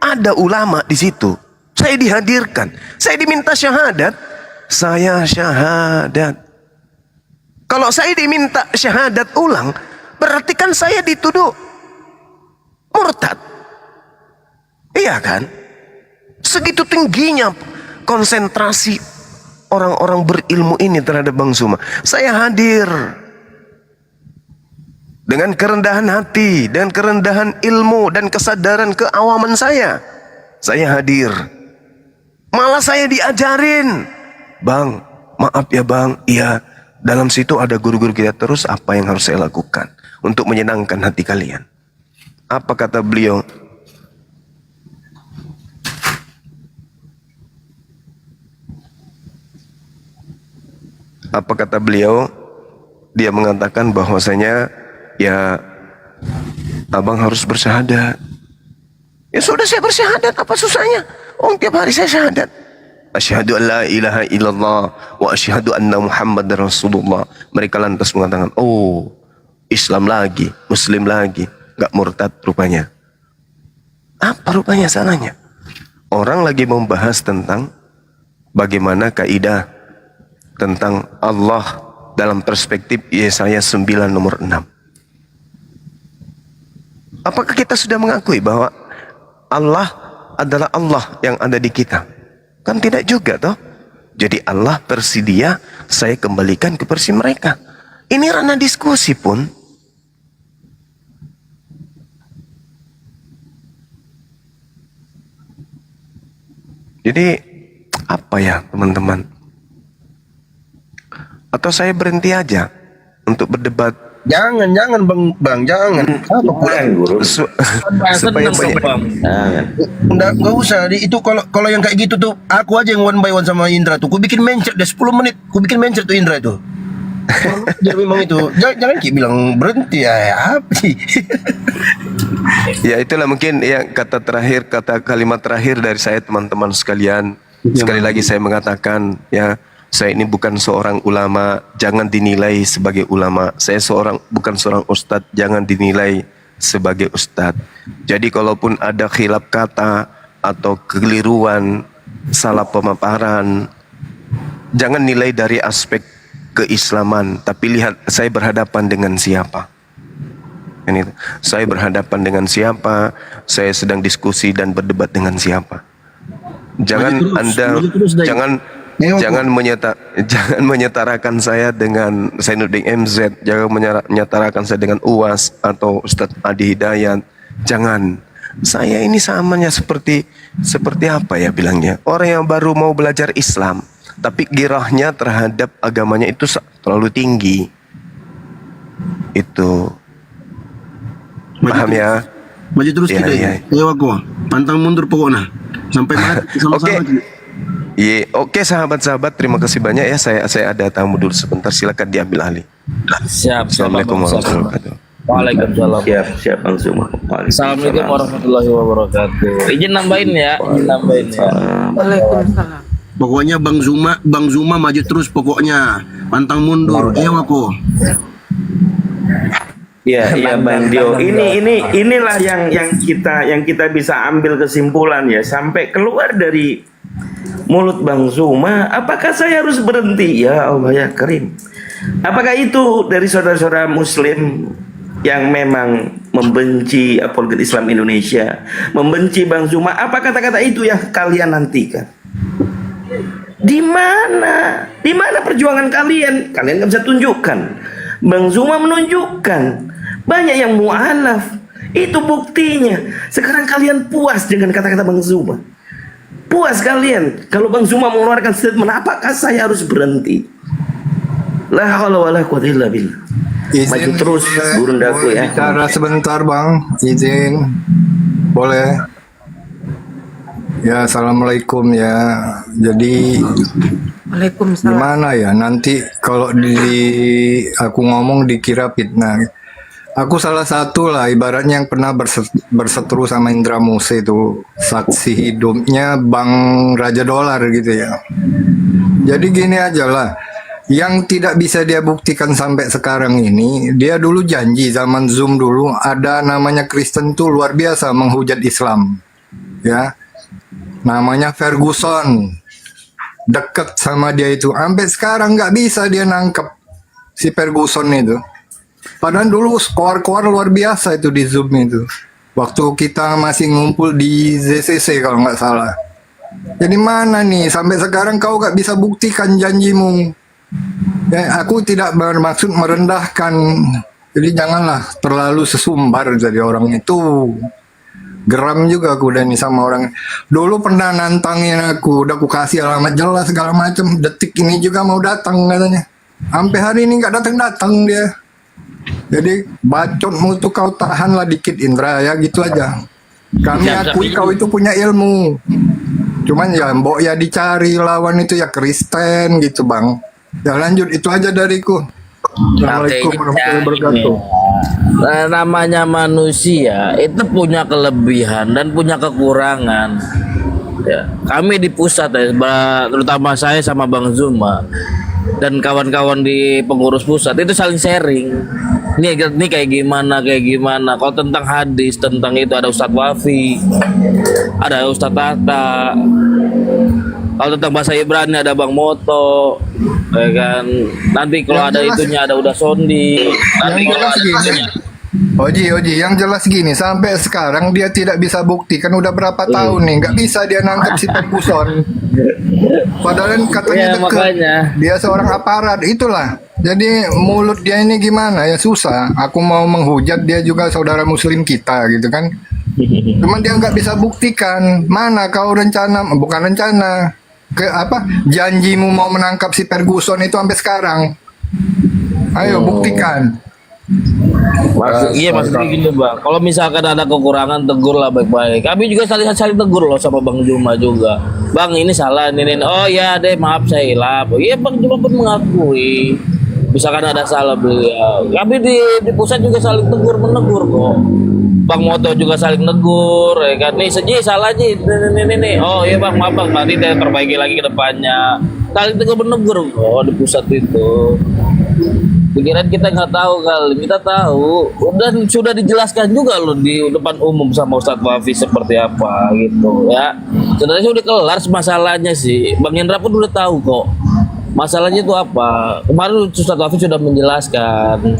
ada ulama di situ. Saya dihadirkan, saya diminta syahadat, saya syahadat. Kalau saya diminta syahadat ulang, berarti kan saya dituduh murtad. Iya kan? Segitu tingginya konsentrasi orang-orang berilmu ini terhadap Bang Suma. Saya hadir dengan kerendahan hati, dengan kerendahan ilmu dan kesadaran keawaman saya. Saya hadir. Malah saya diajarin, Bang, maaf ya Bang, iya, dalam situ ada guru-guru kita, terus apa yang harus saya lakukan untuk menyenangkan hati kalian? Apa kata beliau? Apa kata beliau? Dia mengatakan bahwasanya ya abang harus bersyahadat. Ya sudah, saya bersyahadat, apa susahnya? Oh, tiap hari saya syahadat. Asyhadu an la ilaha illallah wa asyhadu anna Muhammadar Rasulullah. Mereka lantas mengatakan, oh, Islam lagi, Muslim lagi, nggak murtad rupanya. Apa rupanya salahnya? Orang lagi membahas tentang bagaimana kaidah tentang Allah dalam perspektif Yesaya 9 nomor 6. Apakah kita sudah mengakui bahwa Allah adalah Allah yang ada di kita? Kan tidak juga toh. Jadi Allah bersedia, saya kembalikan ke versi mereka. Ini ranah diskusi pun. Jadi apa ya teman-teman? Atau saya berhenti aja untuk berdebat? Jangan bang, jangan. Apa pula? Guru. Supaya banyak. Jangan. Nggak usah. Itu kalau yang kayak gitu tuh, aku aja yang one by one sama Indra tuh. Ku bikin mencet deh 10 menit. Ku bikin mencet tuh Indra itu. Jadi memang itu. Jangan Ki bilang berhenti ya. Apa sih? Ya itulah mungkin ya kata kalimat terakhir dari saya teman-teman sekalian. Sekali lagi saya mengatakan ya, saya ini bukan seorang ulama, jangan dinilai sebagai ulama. Saya bukan seorang ustadz, jangan dinilai sebagai ustadz. Jadi kalaupun ada khilaf kata atau kekeliruan, salah pemaparan, jangan nilai dari aspek keislaman, tapi lihat saya berhadapan dengan siapa. Ini, saya berhadapan dengan siapa, saya sedang diskusi dan berdebat dengan siapa. Jangan jangan menyetarakan saya dengan Zainuddin MZ, jangan menyetarakan saya dengan UAS atau Ustadz Adi Hidayat. Jangan. Saya ini samanya seperti apa ya bilangnya? Orang yang baru mau belajar Islam, tapi girahnya terhadap agamanya itu terlalu tinggi. Itu. Paham ya? Maju terus Ya, kita ya. Ayo aku pantang mundur pokoknya sampai mati sama-sama. Iya, oke sahabat-sahabat, terima kasih banyak ya. Saya ada tamu dulu sebentar, silakan diambil alih. Siap. Assalamualaikum warahmatullahi wabarakatuh. Waalaikumsalam. Siap langsung. Assalamualaikum warahmatullahi wabarakatuh. Izin nambahin ya. Waalaikumsalam. Pokoknya Bang Zuma maju terus pokoknya. Pantang mundur. Ayo aku. Iya Bang Dio. Inilah yang kita bisa ambil kesimpulan ya, sampai keluar dari mulut Bang Zuma. Apakah saya harus berhenti? Ya Allah ya Karim. Apakah itu dari saudara-saudara Muslim yang memang membenci apologet Islam Indonesia, membenci Bang Zuma? Apa kata-kata itu yang kalian nantikan? Di mana perjuangan kalian? Kalian nggak bisa tunjukkan. Bang Zuma menunjukkan. Banyak yang mu'alaf. Itu buktinya. Sekarang kalian puas dengan kata-kata Bang Zuma. Puas kalian. Kalau Bang Zuma mengeluarkan statement, apakah saya harus berhenti? La haula wala quwwata illa billah. Maju terus burung daku ya. Bicara sebentar Bang, izin. Boleh. Ya, assalamualaikum ya. Jadi Waalaikumsalam. gimana ya nanti kalau aku ngomong dikira fitnah. Aku salah satu lah ibaratnya yang pernah berseteru sama Indra Muse itu, saksi hidupnya Bang Raja Dolar gitu ya. Jadi gini aja lah, yang tidak bisa dia buktikan sampai sekarang ini, dia dulu janji zaman Zoom dulu ada namanya Kristen tuh luar biasa menghujat Islam, ya. Namanya Ferguson, deket sama dia itu, sampai sekarang nggak bisa dia nangkep si Ferguson itu. Padahal dulu skor-skor luar biasa itu di Zoom itu. Waktu kita masih ngumpul di ZCC kalau nggak salah. Jadi mana nih sampai sekarang kau nggak bisa buktikan janjimu. Ya, aku tidak bermaksud merendahkan. Jadi janganlah terlalu sesumbar jadi orang itu. Geram juga aku udah nih sama orang. Dulu pernah nantangin aku, udah aku kasih alamat jelas segala macam. Detik ini juga mau datang katanya. Sampai hari ini nggak datang dia. Jadi bacotmu tuh kau tahanlah dikit Indra ya gitu aja. Kami akui kau itu punya ilmu. Cuman ya mbok ya dicari lawan itu ya Kristen gitu Bang. Ya lanjut itu aja dariku. Assalamualaikum warahmatullahi wabarakatuh. Nah, namanya manusia itu punya kelebihan dan punya kekurangan. Ya, kami di pusat ya, terutama saya sama Bang Zuma dan kawan-kawan di pengurus pusat itu saling sharing. Ini kayak gimana. Kalau tentang hadis, tentang itu ada Ustadz Wafi, ada Ustadz Tata, Kalau tentang bahasa Ibrani ada Bang Moto, ya kan. Nanti kalau Yang ada jelas- itunya ada Uda Sondi. Nanti Yang kalau jelas ada gini. itunya. Oji, yang jelas gini, sampai sekarang dia tidak bisa buktikan udah berapa tahun nih, nggak bisa dia nangkap si Ferguson. Padahal kan katanya Iya, deket, makanya. dia seorang aparat, itulah. Jadi mulut dia ini gimana ya susah. Aku mau menghujat dia juga saudara Muslim kita gitu kan. Cuman dia nggak bisa buktikan mana kau rencana, bukan rencana, ke apa janjimu mau menangkap si Ferguson itu sampai sekarang. Ayo buktikan. Maksudnya gini Bang. Kalau misalkan ada kekurangan tegur lah baik-baik. Kami juga saling tegur loh sama Bang Juma juga. Bang ini salah ini. Oh ya deh maaf saya hilap. Iya Bang Juma pun mengakui. Misalkan ada salah beliau. Kami di pusat juga saling tegur menegur kok. Bang Moto juga saling negur, ya kan? Nih Seji salah Ji. Nih. Oh iya Bang maaf Bang. Nanti saya perbaiki lagi ke depannya. Saling tegur menegur kok di pusat itu. Pikiran kita nggak tahu kali, kita tahu. Dan sudah dijelaskan juga loh di depan umum sama Ustadz Wafi seperti apa gitu ya. Sebenarnya sudah kelar masalahnya sih. Bang Hendra pun udah tahu kok. Masalahnya itu apa? Kemarin Ustadz Wafi sudah menjelaskan.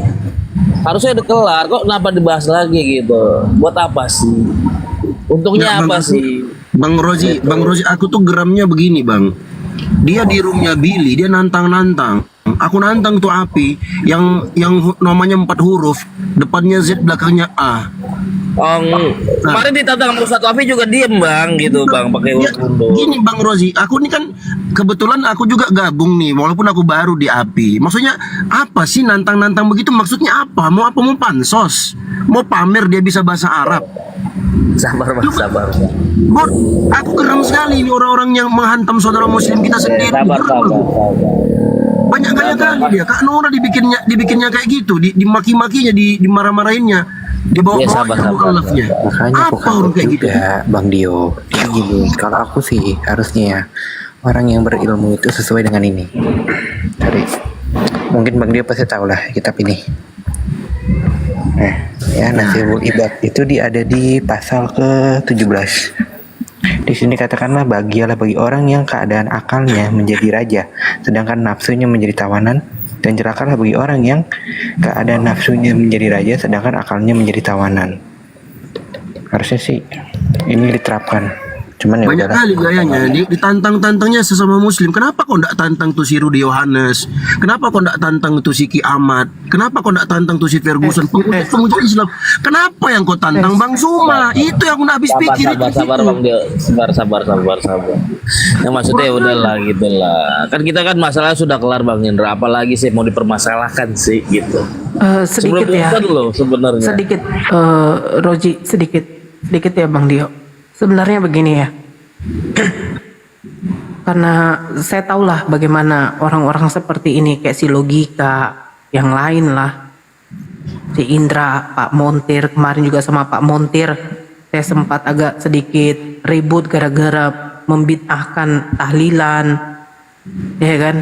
Harusnya udah kelar kok kenapa dibahas lagi gitu? Buat apa sih? Untungnya Ya, apa sih? Bang Rozi, aku tuh geramnya begini bang. Dia di roomnya Billy, dia nantang. Aku nantang tuh api yang namanya 4 huruf, depannya Z, belakangnya A. Kemarin ditantang sama Ustadz Wafi juga diem bang gitu bang pakai Ya, urut mundur. gini Bang Rozi, aku ini kan kebetulan aku juga gabung nih, walaupun aku baru di API. Maksudnya apa sih nantang-nantang begitu? Maksudnya apa? Mau pansos? Mau pamer dia bisa bahasa Arab? Sabar bang, sabar. Bor, aku geram sekali ini orang-orang yang menghantam saudara Muslim kita sendiri. Sabar. Banyak kali dia. Kak Nora dibikinnya kayak gitu, dimaki-makinya, dimarah-marahinnya, dibawa Ya, sabar. mualafnya. Makanya aku Apa orang kayak gitu? juga Bang Dio. Gini, kalau aku sih harusnya orang yang berilmu itu sesuai dengan ini. Dari mungkin Bang Dio pasti tahu lah kitab ini. Nah, ya Nasirul Ibad itu ada di pasal ke-17. Di sini katakanlah bahagialah bagi orang yang keadaan akalnya menjadi raja, sedangkan nafsunya menjadi tawanan, dan celakalah bagi orang yang keadaan nafsunya menjadi raja, sedangkan akalnya menjadi tawanan. Harusnya sih ini diterapkan. Cuman ya Banyak udahlah. kali gayanya ditantang-tantangnya sesama Muslim. Kenapa kok ndak tantang tuh si Rudy Yohanes? Kenapa kok ndak tantang tuh si Ki Ahmad? Kenapa kok ndak tantang tuh si Ferguson? Pengujian Islam. Kenapa yang kau tantang Bang Zuma? Itu yang aku nggak habis pikir. Sabar bang dia. Sabar. Ya maksudnya ya udahlah gitu lah. Kan kita kan masalah sudah kelar Bang Indra. Apalagi sih mau dipermasalahkan sih gitu. Sedikit Sebelum ya. itu loh sebenarnya. Sedikit Roji, sedikit ya Bang Dio. Sebenarnya begini ya. Karena saya tahulah bagaimana orang-orang seperti ini kayak si Logika, yang lain lah. Si Indra, Pak Montir, kemarin juga sama Pak Montir saya sempat agak sedikit ribut gara-gara membid'ahkan tahlilan. Ya kan?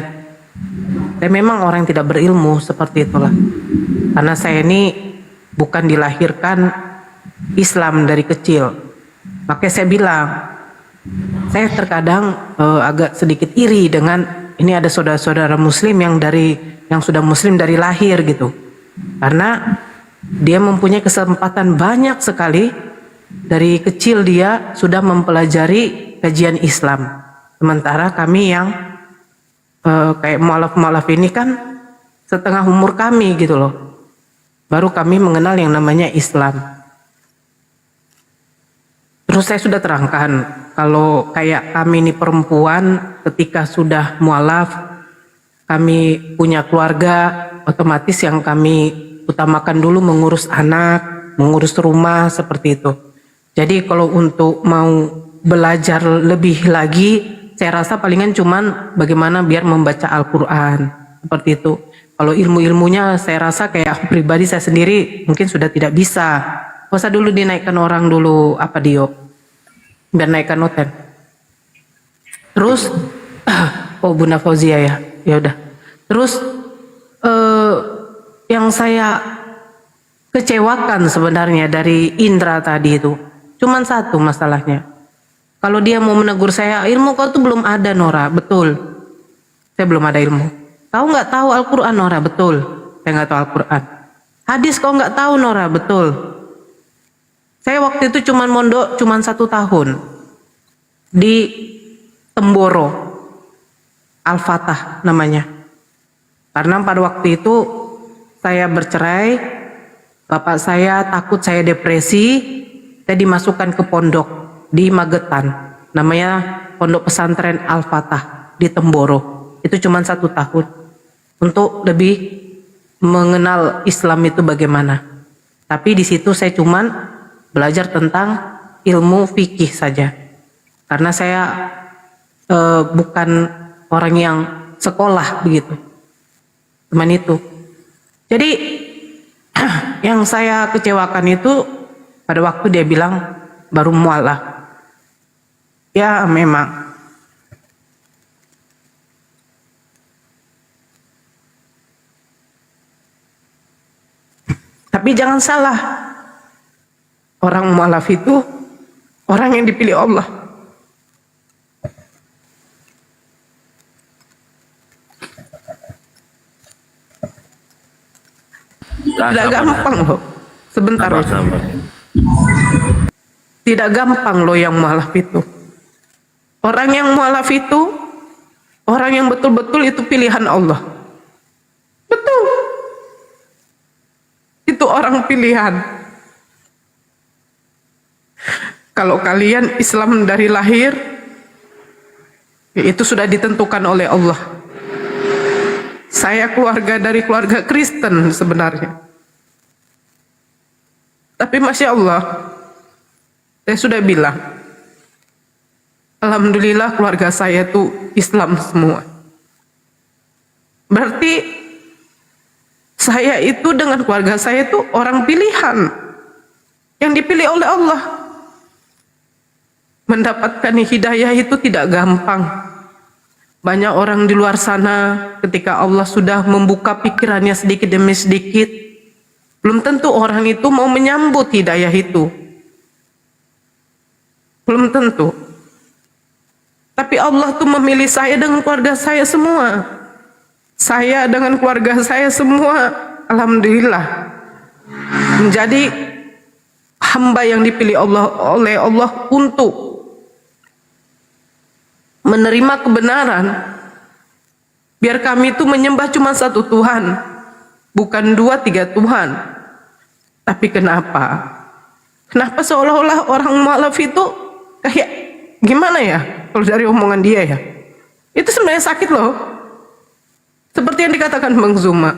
Saya memang orang yang tidak berilmu seperti itulah. Karena saya ini bukan dilahirkan Islam dari kecil. Makanya saya bilang, saya terkadang agak sedikit iri dengan ini ada saudara-saudara Muslim yang sudah Muslim dari lahir gitu, karena dia mempunyai kesempatan banyak sekali dari kecil dia sudah mempelajari kajian Islam, sementara kami yang kayak mualaf ini kan setengah umur kami gitu loh, baru kami mengenal yang namanya Islam. Terus saya sudah terangkan kalau kayak kami ini perempuan ketika sudah mualaf, kami punya keluarga, otomatis yang kami utamakan dulu mengurus anak, mengurus rumah seperti itu. Jadi kalau untuk mau belajar lebih lagi, saya rasa palingan cuman bagaimana biar membaca Al-Quran seperti itu. Kalau ilmu-ilmunya saya rasa kayak aku pribadi saya sendiri mungkin sudah tidak bisa. Masa dulu dinaikkan orang dulu apa Dio? Biar naikkan noten. Terus oh Bunda Fauzia ya. Ya udah. Terus yang saya kecewakan sebenarnya dari Indra tadi itu cuman satu masalahnya. Kalau dia mau menegur saya, ilmu kau tuh belum ada, Nora. Betul. Saya belum ada ilmu. Kau nggak tahu Al-Quran, Nora. Betul. Saya nggak tahu Al-Quran. Hadis kau nggak tahu, Nora. Betul. Saya waktu itu cuman mondok cuman 1 tahun di Temboro, Al-Fatah namanya. Karena pada waktu itu saya bercerai, bapak saya takut saya depresi, saya dimasukkan ke pondok di Magetan, namanya Pondok Pesantren Al-Fatah di Temboro. Itu cuma 1 tahun untuk lebih mengenal Islam itu bagaimana. Tapi di situ saya cuman belajar tentang ilmu fikih saja, karena saya bukan orang yang sekolah begitu. Cuman itu. Jadi yang saya kecewakan itu pada waktu dia bilang baru mualah. Ya memang. Tapi jangan salah. Orang mualaf itu orang yang dipilih Allah. Tidak gampang loh. Sebentar loh. Tidak gampang loh yang mualaf itu. Orang yang mualaf itu orang yang betul-betul itu pilihan Allah. Betul. Itu orang pilihan. Kalau kalian Islam dari lahir, itu sudah ditentukan oleh Allah. Saya dari keluarga Kristen sebenarnya. Tapi Masya Allah, saya sudah bilang, alhamdulillah keluarga saya itu Islam semua. Berarti saya itu dengan keluarga saya itu orang pilihan yang dipilih oleh Allah. Mendapatkan hidayah itu tidak gampang. Banyak orang di luar sana ketika Allah sudah membuka pikirannya sedikit demi sedikit, belum tentu orang itu mau menyambut hidayah itu. Belum tentu. Tapi Allah tuh memilih saya dengan keluarga saya semua. Saya dengan keluarga saya semua, alhamdulillah, menjadi hamba yang dipilih oleh Allah untuk menerima kebenaran. Biar kami itu menyembah cuma 1 Tuhan, bukan 2, 3 Tuhan. Tapi kenapa seolah-olah orang mualaf itu kayak gimana ya, kalau dari omongan dia ya, itu sebenarnya sakit loh. Seperti yang dikatakan Bang Zuma,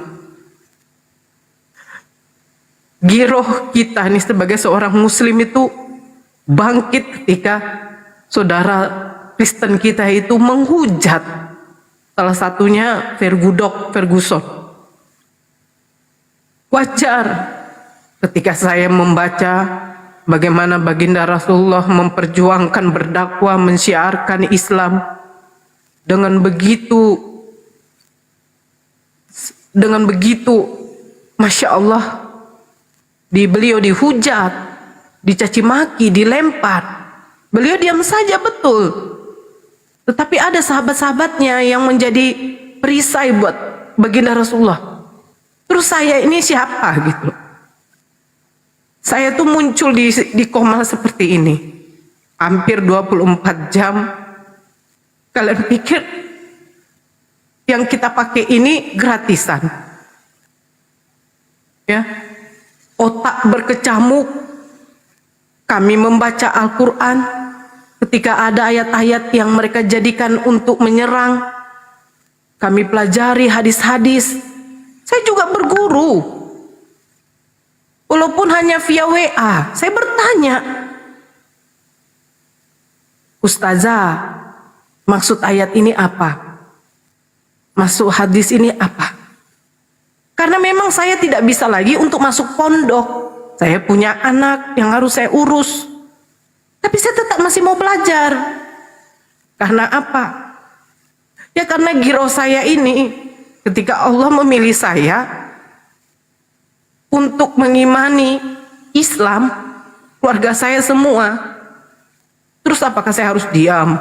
giroh kita nih sebagai seorang muslim itu bangkit ketika saudara Kristen kita itu menghujat, salah satunya Ferguson. Wajar ketika saya membaca bagaimana baginda Rasulullah memperjuangkan, berdakwah, mensyiarkan Islam dengan begitu Masya Allah, beliau dihujat, dicaci maki, dilempar. Beliau diam saja, betul. Tetapi ada sahabat-sahabatnya yang menjadi perisai buat baginda Rasulullah. Terus saya ini siapa gitu. Saya tuh muncul di Komal seperti ini. Hampir 24 jam. Kalian pikir yang kita pakai ini gratisan? Ya. Otak berkecamuk. Kami membaca Al-Quran. Ketika ada ayat-ayat yang mereka jadikan untuk menyerang, kami pelajari hadis-hadis. Saya juga berguru. Walaupun hanya via WA, saya bertanya, Ustazah, maksud ayat ini apa? Maksud hadis ini apa? Karena memang saya tidak bisa lagi untuk masuk pondok. Saya punya anak yang harus saya urus. Tapi saya tetap masih mau belajar. Karena apa? Ya karena giroh saya ini, ketika Allah memilih saya untuk mengimani Islam, keluarga saya semua, Terus apakah saya harus diam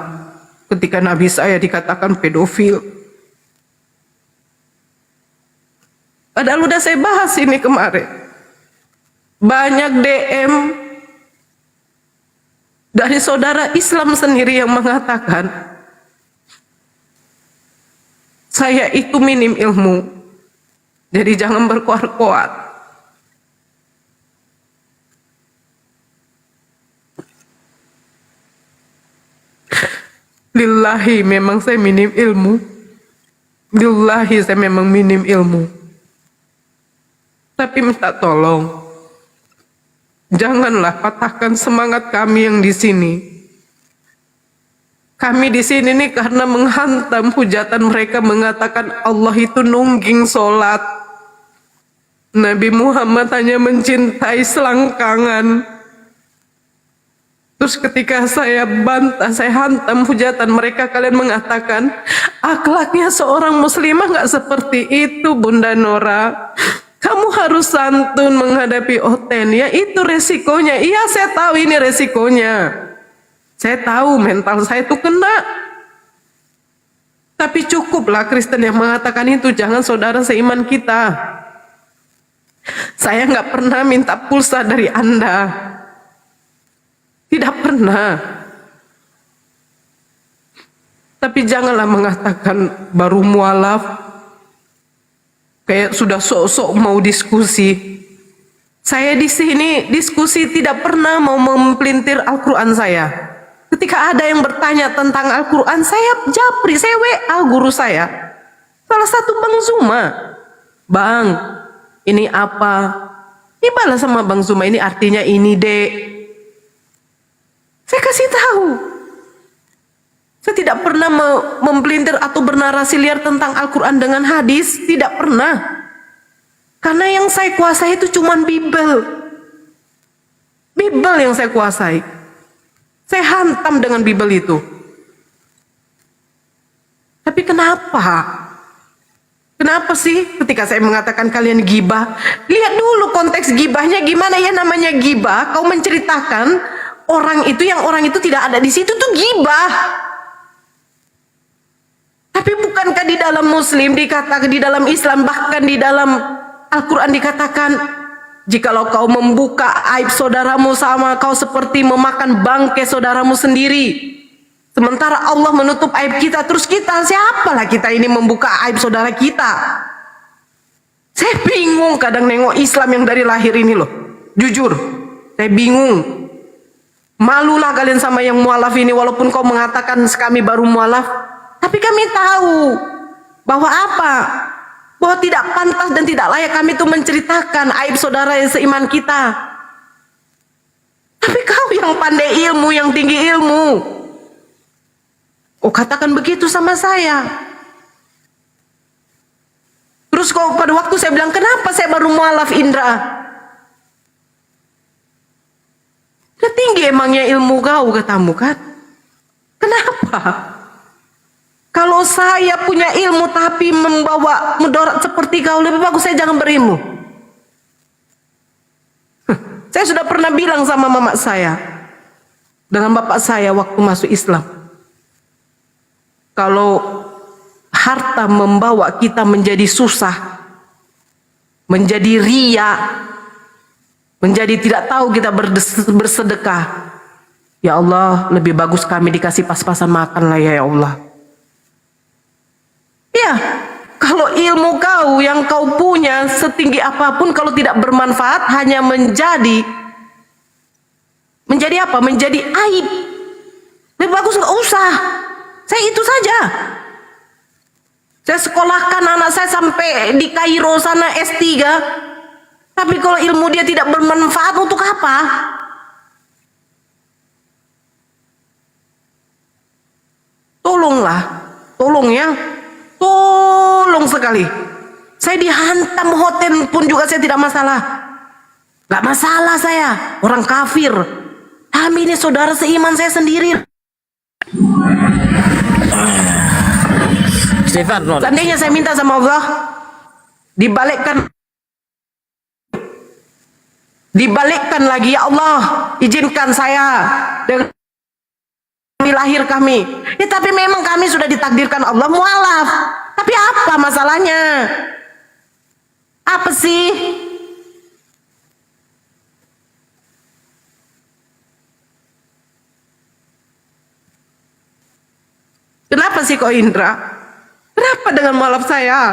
ketika Nabi saya dikatakan pedofil? Padahal udah saya bahas ini kemarin. Banyak DM dari saudara Islam sendiri yang mengatakan, saya itu minim ilmu, jadi jangan berkuar-kuar. Lillahi memang saya minim ilmu. Lillahi saya memang minim ilmu. Tapi minta tolong, janganlah patahkan semangat kami yang di sini. Kami di sini nih karena menghantam hujatan mereka mengatakan Allah itu nungging sholat. Nabi Muhammad hanya mencintai selangkangan. Terus ketika saya bantah, saya hantam hujatan mereka, kalian mengatakan akhlaknya seorang muslimah nggak seperti itu, Bunda Nora. Kamu harus santun menghadapi Oten. Ya itu resikonya. Iya saya tahu ini resikonya. Saya tahu mental saya itu kena. Tapi cukuplah Kristen yang mengatakan itu. Jangan saudara seiman kita. Saya nggak pernah minta pulsa dari Anda. Tidak pernah. Tapi janganlah mengatakan baru mualaf, kayak sudah sok-sok mau diskusi. Saya di sini diskusi tidak pernah mau mempelintir Al-Quran saya. Ketika ada yang bertanya tentang Al-Quran, saya japri, saya WA guru saya. Salah satu Bang Zuma. Bang, ini apa? Ibalah sama Bang Zuma, ini artinya ini dek. Saya kasih tahu. Saya tidak pernah mempelintir atau bernarasi liar tentang Al-Quran dengan hadis. Tidak pernah. Karena yang saya kuasai itu cuma Bible. Bible yang saya kuasai. Saya hantam dengan Bible itu. Tapi kenapa? Kenapa sih ketika saya mengatakan kalian gibah? Lihat dulu konteks gibahnya gimana ya, namanya gibah. Kau menceritakan orang itu yang orang itu tidak ada di situ tuh gibah. Tapi bukankah di dalam Muslim dikatakan, di dalam Islam, bahkan di dalam Al-Quran dikatakan, jikalau kau membuka aib saudaramu sama kau seperti memakan bangkai saudaramu sendiri. Sementara Allah menutup aib kita, terus kita siapalah kita ini membuka aib saudara kita? Saya bingung kadang nengok Islam yang dari lahir ini loh. Jujur, saya bingung. Malulah kalian sama yang mualaf ini, walaupun kau mengatakan kami baru mualaf, tapi kami tahu bahwa apa? Bahwa tidak pantas dan tidak layak kami itu menceritakan aib saudara yang seiman kita. Tapi kau yang pandai ilmu, yang tinggi ilmu, oh katakan begitu sama saya. Terus kau pada waktu saya bilang, kenapa saya baru mualaf Indra? Udah tinggi emangnya ilmu kau, katamu kan? Kenapa? Kalau saya punya ilmu tapi membawa mudarat seperti kau, lebih bagus saya jangan berilmu. Saya sudah pernah bilang sama mama saya dengan bapak saya waktu masuk Islam, kalau harta membawa kita menjadi susah, menjadi ria, menjadi tidak tahu kita bersedekah, ya Allah lebih bagus kami dikasih pas-pasan makan lah ya Allah. Ya, kalau ilmu kau yang kau punya setinggi apapun, kalau tidak bermanfaat hanya menjadi apa? Menjadi aib. Lebih bagus nggak usah. Saya itu saja. Saya sekolahkan anak saya sampai di Kairo sana S3. Tapi kalau ilmu dia tidak bermanfaat, untuk apa? Tolonglah, tolong ya, tolong sekali. Saya dihantam hotel pun juga saya tidak masalah. Gak masalah saya, orang kafir. Kami ini saudara seiman saya sendiri. Stefan, Seandainya saya minta sama Allah, dibalikkan lagi, ya Allah, izinkan saya dengan lahir kami. Ya tapi memang kami sudah ditakdirkan Allah mualaf. Tapi apa masalahnya? Apa sih? Kenapa sih kok Indra? Kenapa dengan mualaf saya?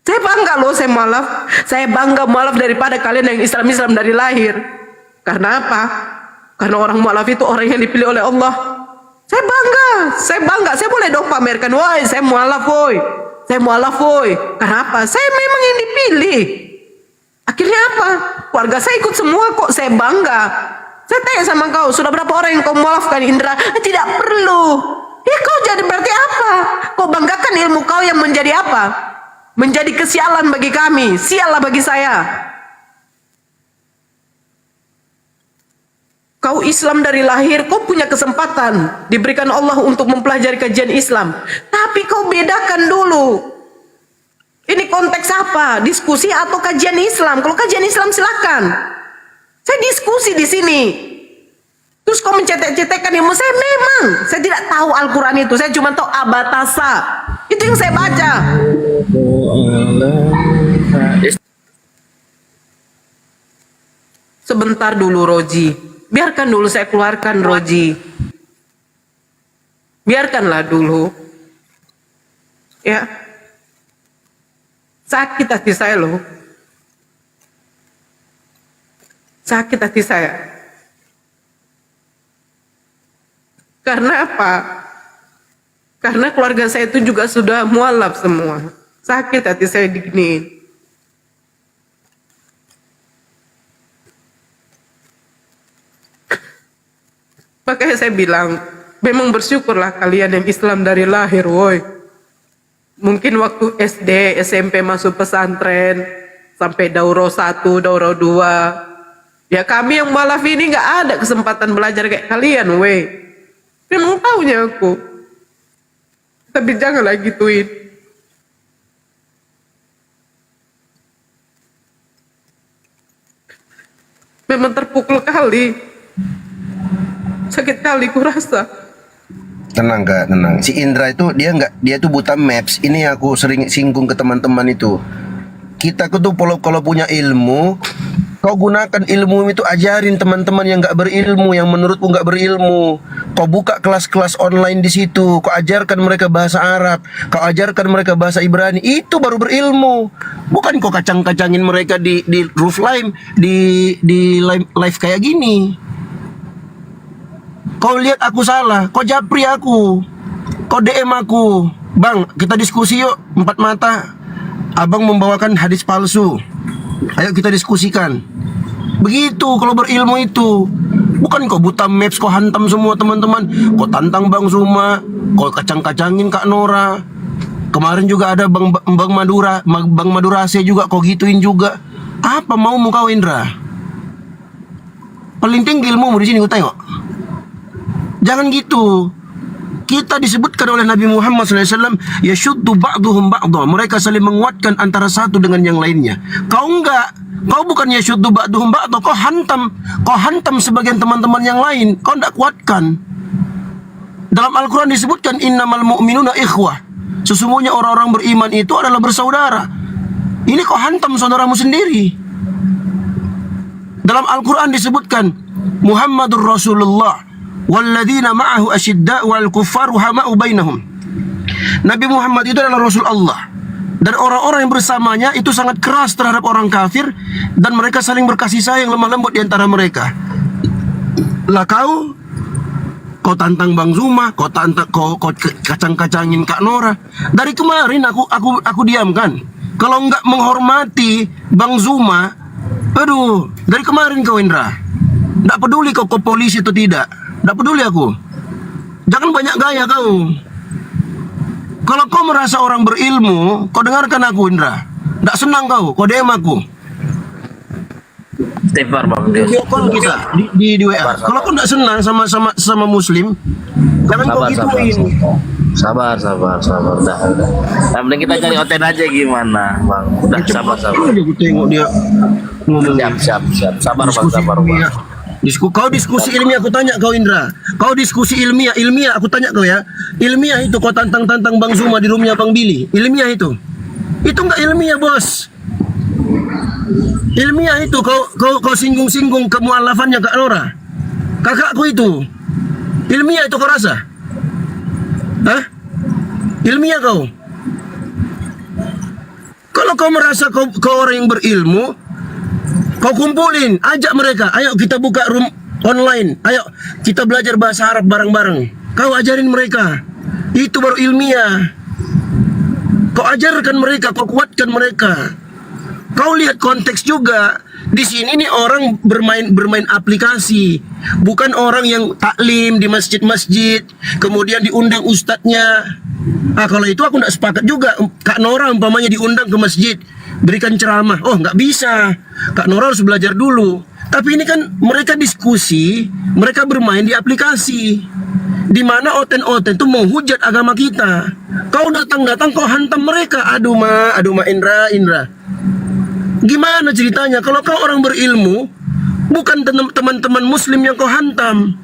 Saya bangga loh saya mualaf. Saya bangga mualaf daripada kalian yang Islam-Islam dari lahir. Karena apa? Karena orang mualaf itu orang yang dipilih oleh Allah. Saya bangga, saya bangga. Saya boleh dong pamerkan, woi saya mualaf woi. Saya mualaf woi. Karena apa? Saya memang yang dipilih. Akhirnya apa? Keluarga saya ikut semua kok, saya bangga. Saya tanya sama kau, sudah berapa orang yang kau mualafkan Indra? Tidak perlu. Ya kau jadi berarti apa? Kau banggakan ilmu kau yang menjadi apa? Menjadi kesialan bagi kami, sialah bagi saya. Kau Islam dari lahir, kau punya kesempatan diberikan Allah untuk mempelajari kajian Islam. Tapi kau bedakan dulu. Ini konteks apa? Diskusi atau kajian Islam? Kalau kajian Islam silakan. Saya diskusi di sini. Terus kau mencetek-cetekkan ilmu saya, memang saya tidak tahu Al-Quran itu. Saya cuma tahu abatasa. Itu yang saya baca. Sebentar dulu Roji. Biarkan dulu saya keluarkan Roji. Biarkanlah dulu. Ya. Sakit hati saya loh. Sakit hati saya. Karena apa? Karena keluarga saya itu juga sudah mualaf semua. Sakit hati saya diginiin. Makanya saya bilang, memang bersyukurlah kalian yang Islam dari lahir, woi. Mungkin waktu SD, SMP masuk pesantren, sampai daurah 1, daurah 2. Ya kami yang mualaf ini gak ada kesempatan belajar kayak kalian, woi. Memang taunya aku. Tapi janganlah gituin. Memang terpukul kali. Sakit kali kurasa. Tenang Kak, tenang. Si Indra itu dia tuh buta maps. Ini aku sering singgung ke teman-teman itu. Kita tuh kalau punya ilmu, kau gunakan ilmu itu, ajarin teman-teman yang nggak berilmu, yang menurutmu nggak berilmu. Kau buka kelas-kelas online di situ, kau ajarkan mereka bahasa Arab, kau ajarkan mereka bahasa Ibrani. Itu baru berilmu. Bukan kau kacang-kacangin mereka di roof line, di live kayak gini. Kau lihat aku salah, kau japri aku, kau DM aku, bang kita diskusi yuk 4 mata. Abang membawakan hadis palsu, ayo kita diskusikan. Begitu kalau berilmu itu. Bukan kau buta maps, kau hantam semua teman-teman. Kau tantang Bang Zuma, kau kacang-kacangin Kak Nora. Kemarin juga ada Bang Madurase juga kau gituin juga. Apa maumu kau Indra? Paling tinggi ilmu di sini kau tengok. Jangan gitu. Kita disebutkan oleh Nabi Muhammad SAW, yashuddu ba'duhum ba'dha. Mereka saling menguatkan antara satu dengan yang lainnya. Kau enggak. Kau bukan yashuddu ba'duhum ba'dha. Kau hantam sebagian teman-teman yang lain. Kau enggak kuatkan. Dalam Al-Quran disebutkan innamal mu'minuna ikhwah. Sesungguhnya orang-orang beriman itu adalah bersaudara. Ini kau hantam saudaramu sendiri. Dalam Al-Quran disebutkan Muhammadur Rasulullah walladzina ma'ahu asyidda'u 'alal kuffar ruhama'u bainahum. Nabi Muhammad itu adalah Rasul Allah, dan orang-orang yang bersamanya itu sangat keras terhadap orang kafir, dan mereka saling berkasih sayang, lemah lembut di antara mereka. Lah kau tantang Bang Zuma, kau kacang-kacangin Kak Nora. Dari kemarin aku diamkan. Kalau enggak menghormati Bang Zuma, aduh, dari kemarin kau Indra. Enggak peduli kau polisi atau tidak. Tidak peduli aku. Jangan banyak gaya kau. Kalau kau merasa orang berilmu, kau dengarkan aku Indra. Tidak senang kau DM aku. Istighfar Bang. Video call kita di WA. Kalau kau tidak senang sama Muslim, jangan kau gituin. Sabar. Udah. Yang penting kita cari oten aja gimana, Bang. Udah sabar. Aku tengok dia ngomong. Siap. Sabar Bang. Kau diskusi ilmiah, aku tanya kau Indra. Kau diskusi ilmiah, aku tanya kau ya. Ilmiah itu kau tantang-tantang Bang Zuma di roomnya Bang Billy. Ilmiah itu enggak ilmiah bos. Ilmiah itu kau singgung-singgung kemualafannya Kak Nora. Kakakku itu. Ilmiah itu kau rasa? Hah? Ilmiah kau? Kalau kau merasa kau orang yang berilmu, kau kumpulin, ajak mereka. Ayo kita buka room online. Ayo kita belajar bahasa Arab bareng-bareng. Kau ajarin mereka. Itu baru ilmiah. Kau ajarkan mereka, kau kuatkan mereka. Kau lihat konteks juga. Di sini nih orang bermain aplikasi, bukan orang yang taklim di masjid-masjid, kemudian diundang ustadznya. Kalau itu aku nggak sepakat juga. Kak Nora umpamanya diundang ke masjid, berikan ceramah. Oh nggak bisa. Kak Nora harus belajar dulu. Tapi ini kan mereka diskusi, mereka bermain di aplikasi, di mana oten-oten itu menghujat agama kita. Kau datang-datang kau hantam mereka. Aduh ma Indra. Gimana ceritanya? Kalau kau orang berilmu, bukan teman-teman muslim yang kau hantam.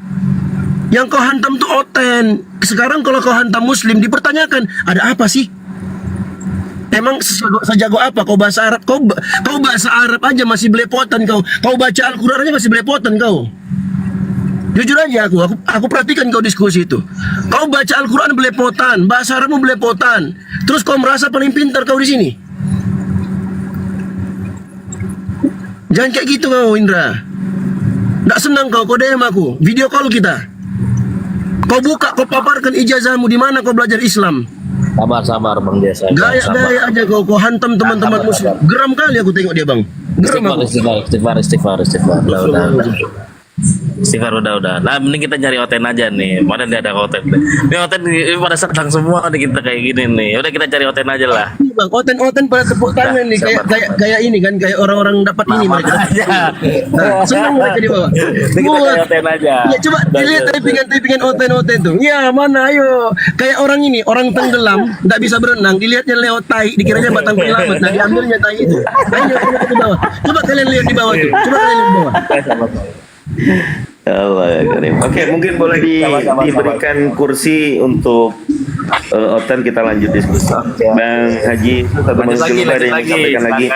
Yang kau hantam tuh oten. Sekarang kalau kau hantam muslim, dipertanyakan, ada apa sih? Emang sejago apa kau bahasa Arab? Kau bahasa Arab aja masih belepotan kau. Kau baca Al-Quran aja masih belepotan kau. Jujur aja aku perhatikan kau diskusi itu. Kau baca Al-Quran belepotan, bahasa Arabmu belepotan. Terus kau merasa paling pintar kau di sini. Jangan kayak gitu kau Indra. Nggak senang kau DM aku, video call kita. Kau buka, kau paparkan ijazahmu di mana kau belajar Islam. Sabar Bang Desa. Gaya aja kau hantam teman-teman muslim. Geram kali aku tengok dia Bang. Geram aku. Istighfar. Udah. Nah, mending kita cari Oten aja nih. Mana dia ada Oten? Ini Oten ini pada senang semua nih kita kayak gini nih. Udah kita cari Oten aja lah. Iya Bang, Oten pada tepuk tangan nih kayak ini kan, kayak orang-orang dapat ini mereka. Nah, senang mereka di bawah. Ini kita cari Oten aja. Ya coba dilihat typingan Oten tuh. Ya mana ayo. Kayak orang ini, orang tenggelam, enggak bisa berenang, dilihatnya lewat tai, dikiranya batang penyelamat. Nah, diambilnya tai itu. Ayo di bawah. Coba kalian lihat di bawah tuh. Allah ya Karim. Oke, mungkin boleh diberikan kursi untuk Oten, kita lanjut diskusi. Bang Haji, satu menit dulu ada yang sampaikan lagi.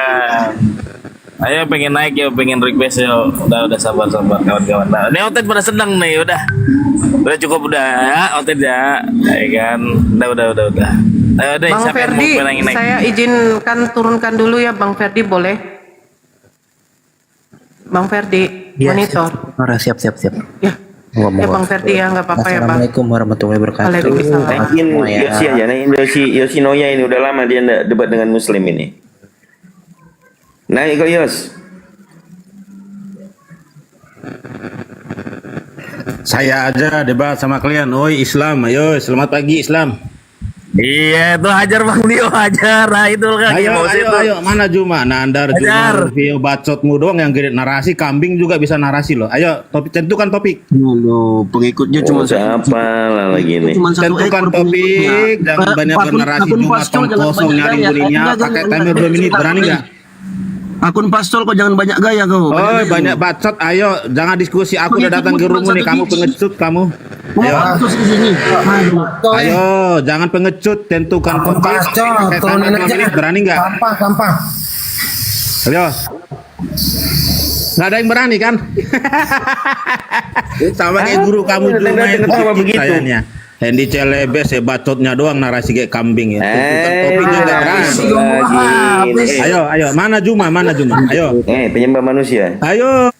Ayo pengen naik ya, pengen request ya. Udah sabar kawan-kawan. Nah, ini Oten pada senang nih, udah cukup ya Oten ya kan. Udah. Ayo deh, Bang Ferdi, saya izinkan turunkan dulu ya Bang Ferdi, boleh? Bang Ferdi, Ya, monitor. Siap. Ya, Bang Ferdi ya, nggak apa-apa ya Bang. Assalamualaikum warahmatullahi wabarakatuh. Waalaikumsalam. Naikin Yosi aja, naikin Yoshinoya ini udah lama dia nggak debat dengan Muslim ini. Naik kok Yos. Saya aja debat sama kalian. Oi Islam, ayo selamat pagi Islam. Iya tuh hajar Bang Dio, hajar. Nah itu kan Ayo, mana Juma? Nandar Juma, Vio bacotmu doang yang gede narasi, kambing juga bisa narasi loh. Ayo, tentukan topik. Dulu pengikutnya cuma siapa lah lagi nih. Tentukan topik, jangan banyak bernarasi Juma tong kosong nyaring bunyinya, pakai timer 2 menit, berani nggak? Akun pastol kok jangan banyak gaya kau. Oh, banyak bacot. Ayo, jangan diskusi. Aku udah datang ke rumah nih. Kamu pengecut kamu. Ayo, jangan pengecut. Tentukan topik. Berani nggak? Sampah. Ayo. Nggak ada yang berani kan? Sama kayak guru kamu dulu main begitu. Sayangnya. Hendy Celebes bacotnya doang narasi kayak kambing ya. Topiknya nggak berani. Ayo, mana Juma? Ayo. Penyembah manusia. Ayo.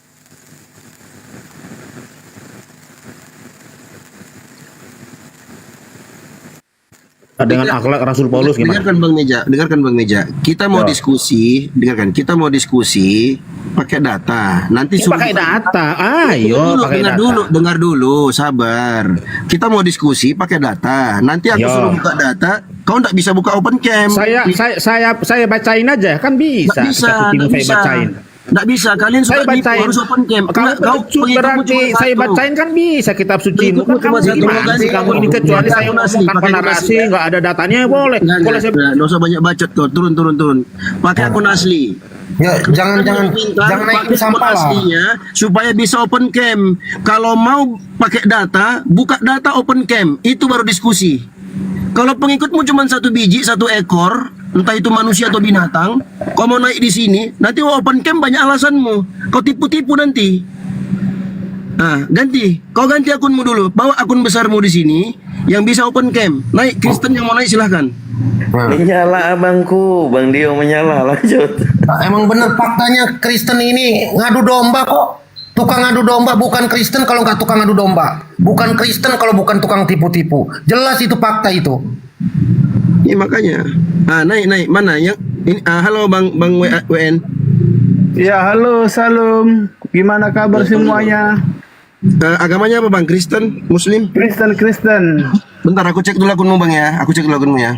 Dengan akhlak Rasul Paulus gimana? Dengarkan Bang Meja. Kita mau diskusi, pakai data. Nanti pakai data. Ayo, dengar dulu, sabar. Kita mau diskusi pakai data. Nanti aku suruh buka data, kau enggak bisa buka open cam. Saya bacain aja, kan bisa. Nggak bisa. Bacain. Nggak bisa, kalian Saya suka nipu, bacain. harus open cam. Kalau Kau pengecut pengikutmu berarti cuma saya satu. bacain kan bisa kitab suci. Pengikutmu Kamu cuma satu, gimana makasih. sih kamu ini kecuali Pakai saya akun ngomong asli, tanpa pakai akun narasi, asli. nggak ada datanya boleh. Kalau saya Nggak usah banyak bacot kau. Turun. Pakai akun asli. Ya, jangan Pakai naikin akun sampah lah. aslinya supaya bisa open cam. Kalau mau pakai data, buka data open cam. Itu baru diskusi. Kalau pengikutmu cuma satu biji, satu ekor, entah itu manusia atau binatang, kau mau naik di sini, nanti open cam banyak alasanmu. Kau tipu-tipu nanti. Nah, kau ganti akunmu dulu. Bawa akun besarmu di sini yang bisa open cam. Naik, Kristen yang mau naik silahkan. Menyala abangku, Bang Dio menyala, lanjut. Nah, emang bener faktanya Kristen ini ngadu domba kok. Tukang ngadu domba bukan Kristen kalau nggak tukang ngadu domba. Bukan Kristen kalau bukan tukang tipu-tipu. Jelas itu fakta itu. Ya makanya. Naik. Mana yang ini? Halo Bang WN. Ya, halo, salam. Gimana kabar semuanya? Agamanya apa Bang? Kristen? Muslim? Kristen. Bentar aku cek dulu akunmu Bang ya. Aku cek dulu akunmu ya.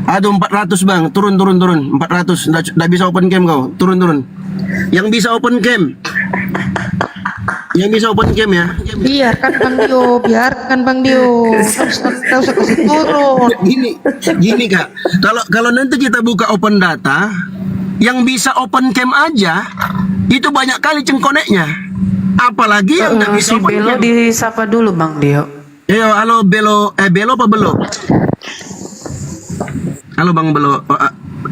Aduh 400 Bang. Turun. 400. Nggak bisa open cam kau. Turun. Yang bisa open cam. Yang bisa open cam ya. biarkan Bang Dio. Kau usah kasih turun. Gini Kak. Kalau nanti kita buka open data, yang bisa open cam aja itu banyak kali cengkoneknya. Apalagi yang nggak bisa Si open Belo cam. disapa dulu Bang Dio. Yo, halo Belo. Belo apa Belo? Halo Bang Belo.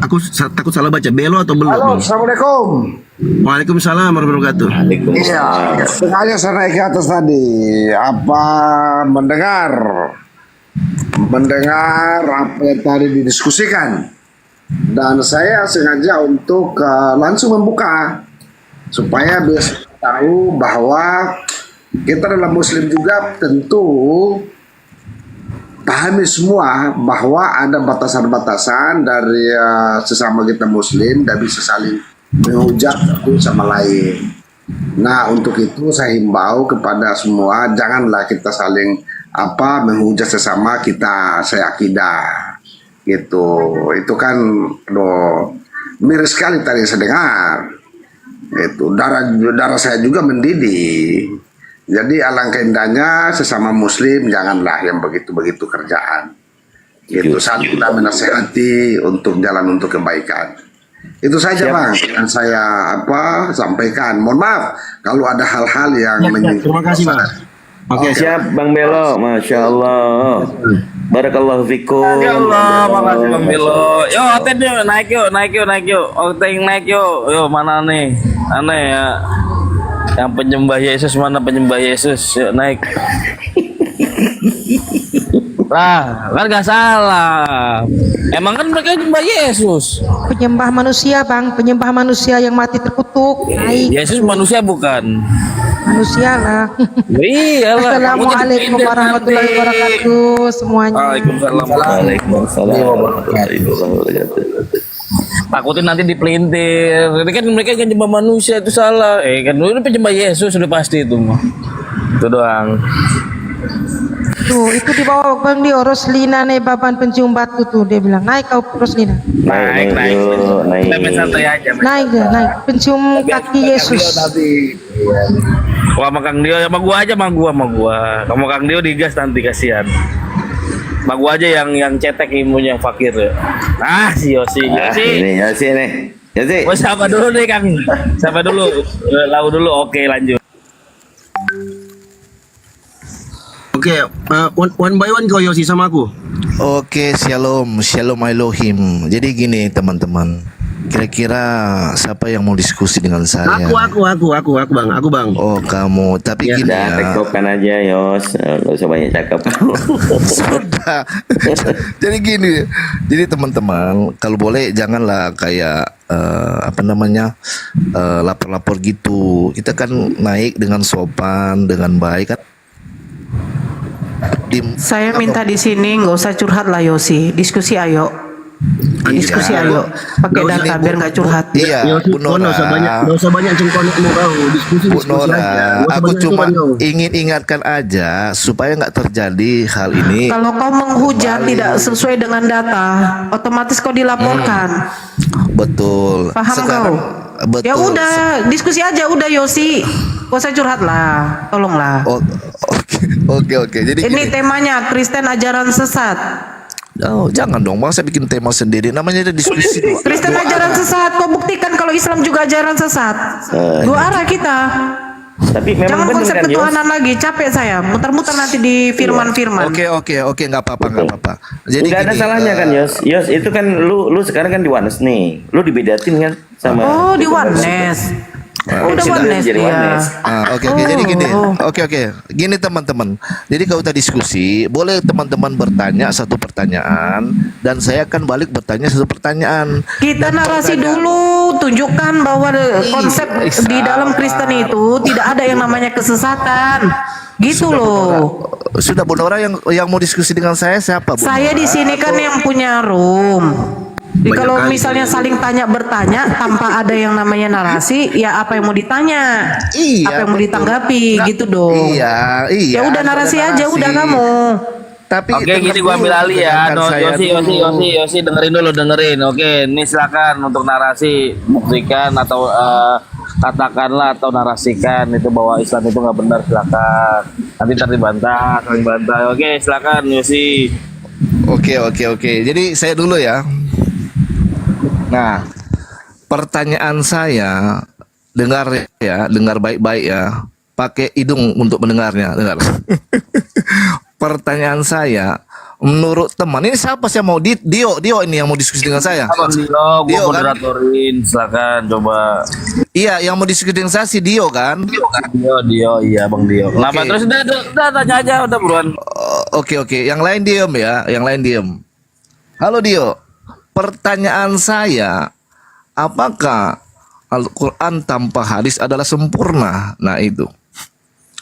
Aku takut salah baca. Belo atau Belo? Halo, Bang? assalamualaikum. Waalaikumsalam warahmatullahi wabarakatuh. Iya, sengaja saya naik ke atas tadi. Apa mendengar apa yang tadi didiskusikan, dan saya sengaja untuk langsung membuka supaya bisa tahu bahwa kita dalam Muslim juga tentu pahami semua bahwa ada batasan-batasan dari sesama kita Muslim, dan bisa saling menghujat satu sama lain. Nah, untuk itu saya himbau kepada semua, janganlah kita saling menghujat sesama kita seakidah gitu. Itu kan miris sekali tadi saya dengar. Itu darah saya juga mendidih. Jadi alangkah indahnya sesama Muslim janganlah yang begitu-begitu kerjaan. Itu saling menasehati untuk jalan untuk kebaikan. Itu saja Bang yang saya sampaikan. Mohon maaf kalau ada hal-hal yang menyinggung. Terima kasih Bang. Oke, siap Bang Belo, Masya Allah. Barakallahu fikum. Ya Allah, makasih Bang Belo. Yo, Oten yuk, naik yuk. Oten naik yuk. Yo, mana nih? Aneh ya. Yang penyembah Yesus, mana penyembah Yesus? Yuk, naik. Lah, kan gak salah. Emang kan mereka nyembah Yesus. Penyembah manusia Bang, penyembah manusia yang mati terkutuk. Yesus manusia bukan? Manusia lah. Iyalah. Assalamualaikum warahmatullahi wabarakatuh semuanya. Waalaikumsalam warahmatullahi wabarakatuh. Takutin nanti dipelintir. Ini kan mereka kan nyembah manusia, itu salah. Kan itu penyembah Yesus sudah pasti itu mah. Itu doang. Tuh, itu di bawah Bang Dio, Roslina nih baban pencium batu tuh, dia bilang naik kau Roslina. Naik. Kita santai aja. Naik pencium kaki Yesus. Wah, sama Kang Dio, sama gua aja, sama gua. Kamu Kang Dio digas nanti, kasihan. Sama gua aja yang cetek ilmunya fakir ya. Si Yosi. Ini Yosi nih. Yosi. Oh, siapa dulu nih Kang? Siapa dulu? Lau dulu. Oke, lanjut. Oke, one by one kau Yosi sama aku. Oke, shalom Elohim. Jadi gini teman-teman, kira-kira siapa yang mau diskusi dengan saya? Aku bang. Oh kamu, tapi gini ya. Tektokan aja Yos, nggak usah banyak cakap. Sudah. Jadi gini, jadi teman-teman, kalau boleh janganlah kayak lapor-lapor gitu. Kita kan naik dengan sopan, dengan baik kan. Saya minta di sini nggak usah curhat lah Yosi, diskusi ayo. Pakai data biar nggak curhat. Iya, Bu Nora. Nggak usah banyak cengkonekmu kau. Diskusi Nora, aja. aku cuma ingin ingatkan aja supaya nggak terjadi hal ini. Kalau kau menghujat tidak sesuai dengan data, otomatis kau dilaporkan. Betul. Paham Sekarang, kau? betul. Ya udah, diskusi aja udah Yosi. Gak usah curhat lah, tolonglah. Oke. Jadi Ini gini. temanya Kristen ajaran sesat. Oh, jangan dong, Bang. Saya bikin tema sendiri. Namanya ada diskusi. Kristen ajaran sesat, kau buktikan kalau Islam juga ajaran sesat. Dua arah kita. Tapi memang Jangan benar konsep kan, Yos? ketuhanan lagi, capek saya. Muter-muter nanti di firman-firman. Oke, nggak apa-apa. Jadi Nggak ada gini, salahnya kan, Yos. Yos, itu kan lu sekarang kan di Oneness nih. Lu dibedatin kan sama Oh, di Oneness. Udah Oneness jadi dia. Oneness. Oke, jadi gini. Oke. Gini teman-teman. Jadi kalau kita diskusi, boleh teman-teman bertanya satu pertanyaan dan saya akan balik bertanya satu pertanyaan. Kita narasi dulu, tunjukkan bahwa konsep di dalam Kristen itu tidak ada yang namanya kesesatan. Gitu loh. Sudah Bu Nora yang mau diskusi dengan saya siapa, Bu? Saya di sini kan yang punya room. Jadi kalau misalnya saling tanya bertanya tanpa ada yang namanya narasi, ya apa yang mau ditanya? Iya, apa yang mau betul. ditanggapi gitu dong. Iya. Ya udah narasi aja udah kamu. Tapi Oke, gini gua ambil alih ya. No, Yosi dengerin. Oke, ini silakan untuk narasi, buktikan atau katakanlah atau narasikan itu bahwa Islam itu nggak benar, silakan. Nanti ntar dibantah, saling bantah. Oke, silakan Yosi. Oke. Jadi saya dulu ya. Nah, pertanyaan saya, dengar baik-baik ya. Pakai hidung untuk mendengarnya, dengar. Pertanyaan saya, menurut teman ini siapa sih yang mau Dio ini yang mau diskusi dengan saya? Dio kan? moderatorin, silakan coba. Iya, yang mau diskusi dengan saya si Dio kan? Dio, iya Bang Dio. Kenapa terus udah tanya aja udah buruan. Oke. Yang lain diem ya, Halo Dio. Pertanyaan saya, apakah Al-Quran tanpa hadis adalah sempurna? Nah itu,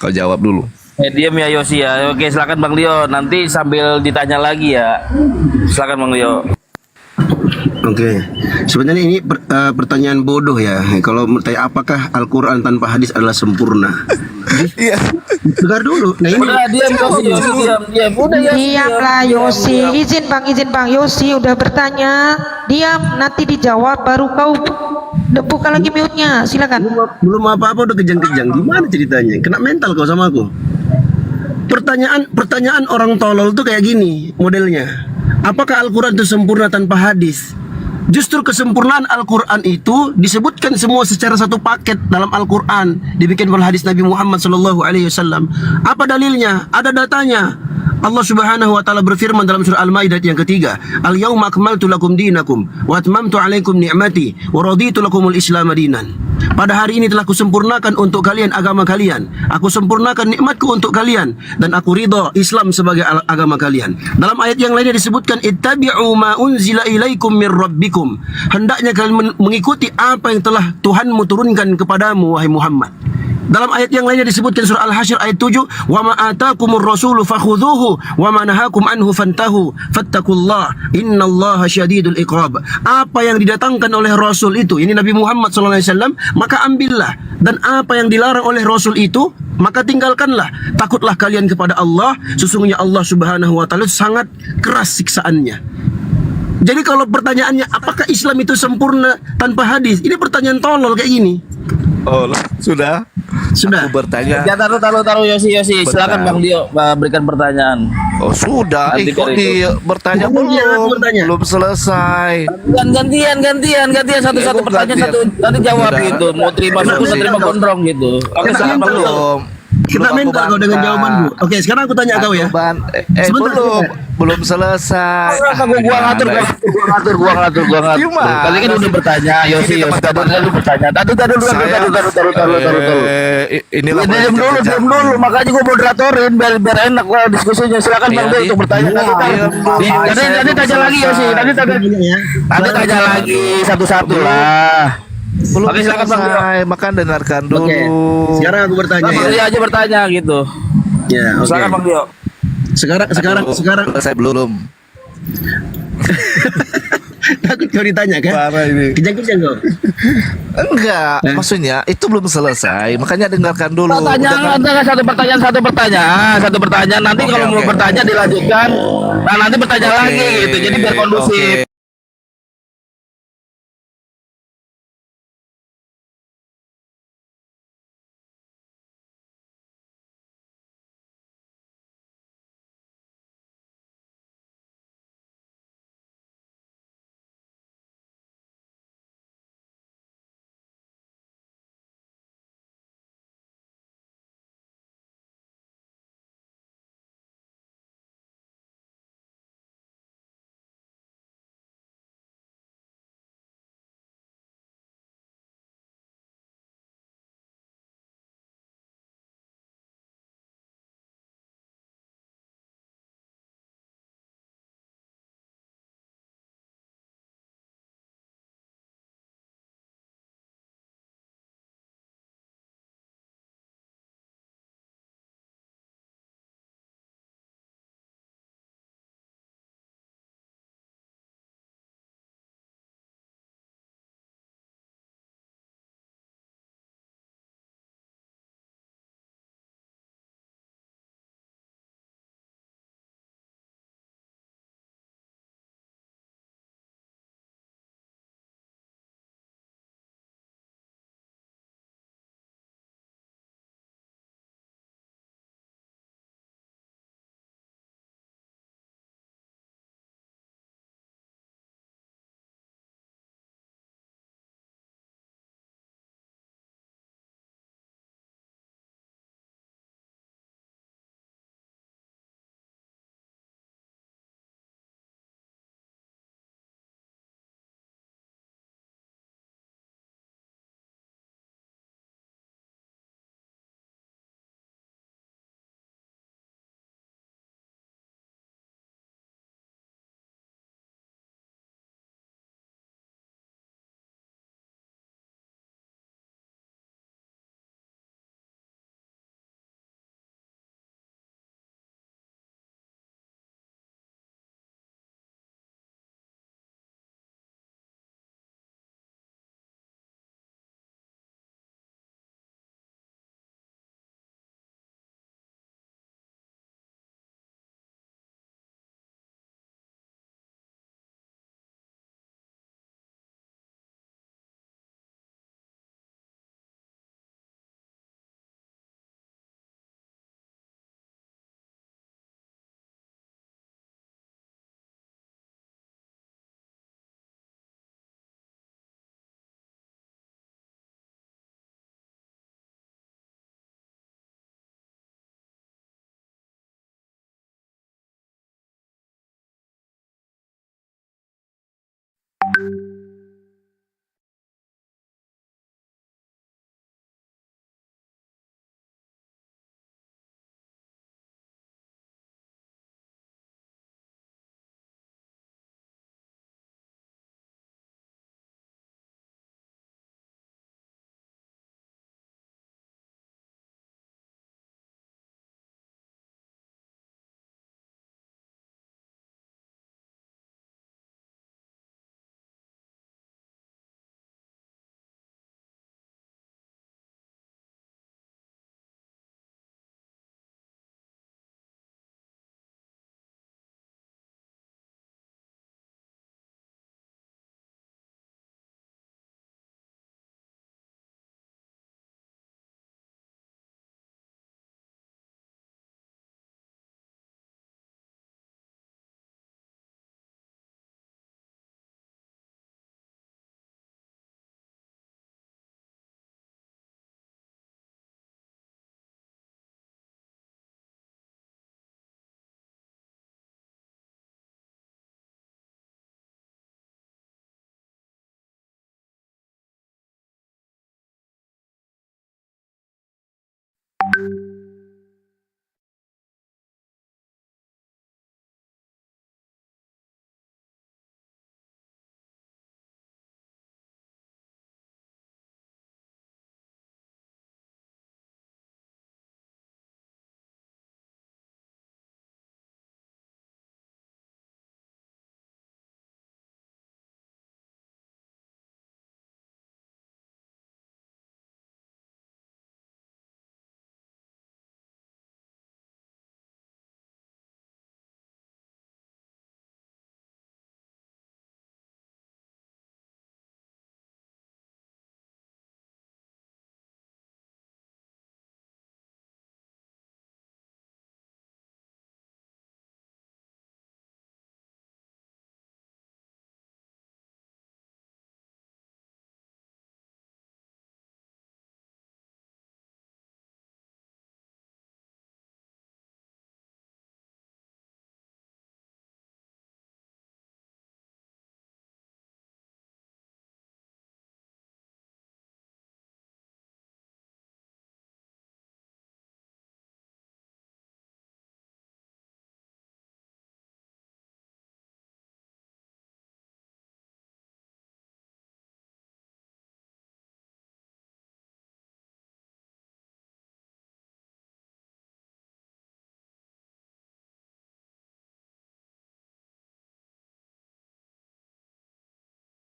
kau jawab dulu. Diam ya Yosi ya. Oke, silakan Bang Dio. Nanti sambil ditanya lagi ya. Silakan Bang Dio. Oke, sebenarnya ini pertanyaan bodoh ya. Kalau bertanya apakah Al-Quran tanpa hadis adalah sempurna? Iya. Dengar dulu. Nah ini. Udah diam Yosi, diam. Udah ya. Diamlah Yosi. Izin Bang Yosi udah bertanya. Diam, nanti dijawab baru kau buka lagi mute-nya. Silakan. Belum apa-apa udah kejang-kejang. Gimana ceritanya? Kena mental kau sama aku. Pertanyaan orang tolol tuh kayak gini modelnya. Apakah Al-Quran itu sempurna tanpa hadis? Justru kesempurnaan Al-Quran itu disebutkan semua secara satu paket dalam Al-Quran, dibikin oleh hadis Nabi Muhammad SAW. Apa dalilnya? Ada datanya. Allah Subhanahu wa taala berfirman dalam surah Al-Maidah yang ketiga, "Al-yauma akmaltu lakum dinakum wa atmamtu 'alaikum ni'mati wa raditu lakumul Islam dinan." Pada hari ini telah kusempurnakan untuk kalian agama kalian. Aku sempurnakan nikmatku untuk kalian dan aku ridha Islam sebagai agama kalian. Dalam ayat yang lainnya disebutkan, "Ittabi'u ma unzila ilaikum mir rabbikum." Hendaknya kalian mengikuti apa yang telah Tuhanmu turunkan kepadamu wahai Muhammad. Dalam ayat yang lainnya disebutkan surah Al-Hasyr ayat 7, "Wa ma atakumur rasulu fakhudhuhu wa ma nahakum anhu fantahu fattakullah innallaha syadidul iqab." Apa yang didatangkan oleh Rasul itu, ini Nabi Muhammad SAW, maka ambillah, dan apa yang dilarang oleh Rasul itu maka tinggalkanlah. Takutlah kalian kepada Allah, sesungguhnya Allah Subhanahu wa taala sangat keras siksaannya. Jadi kalau pertanyaannya apakah Islam itu sempurna tanpa hadis, ini pertanyaan tolol kayak gini. Oh, sudah. Aku bertanya. Ya taruh Yosi. Silakan Bang Dio berikan pertanyaan. Oh sudah, Nanti kok bertanya belum selesai. Gantian satu pertanyaan satu. Nanti jawab gitu. Mau terima gondrong gitu. Oke, silakan Bang Dio. Kita minta kau dengan jawabanku. Oke, sekarang aku tanya kau ya. Belum selesai. Gua ngatur. Kali kan udah bertanya, Yosi. Tadi lu bertanya. Taruh. Inilah diam dulu. Makanya gua moderatorin biar enak gua diskusinya. Silakan Bang Dio untuk bertanya. Tadi tanya lagi Yosi. Tadi tanya lagi satu-satu lah. Belum selesai, makan dengarkan dulu. Oke. Sekarang aku bertanya. Bang Dio aja bertanya gitu. Ya, oke. Silakan Bang Dio. Sekarang saya belum. Takut kau ditanya kan? Parah ini. Kejang-kejang kau. Enggak, maksudnya itu belum selesai, makanya dengarkan dulu. Satu pertanyaan. Nanti kalau mau bertanya dilanjutkan. Nah nanti bertanya lagi gitu. Jadi biar kondusif.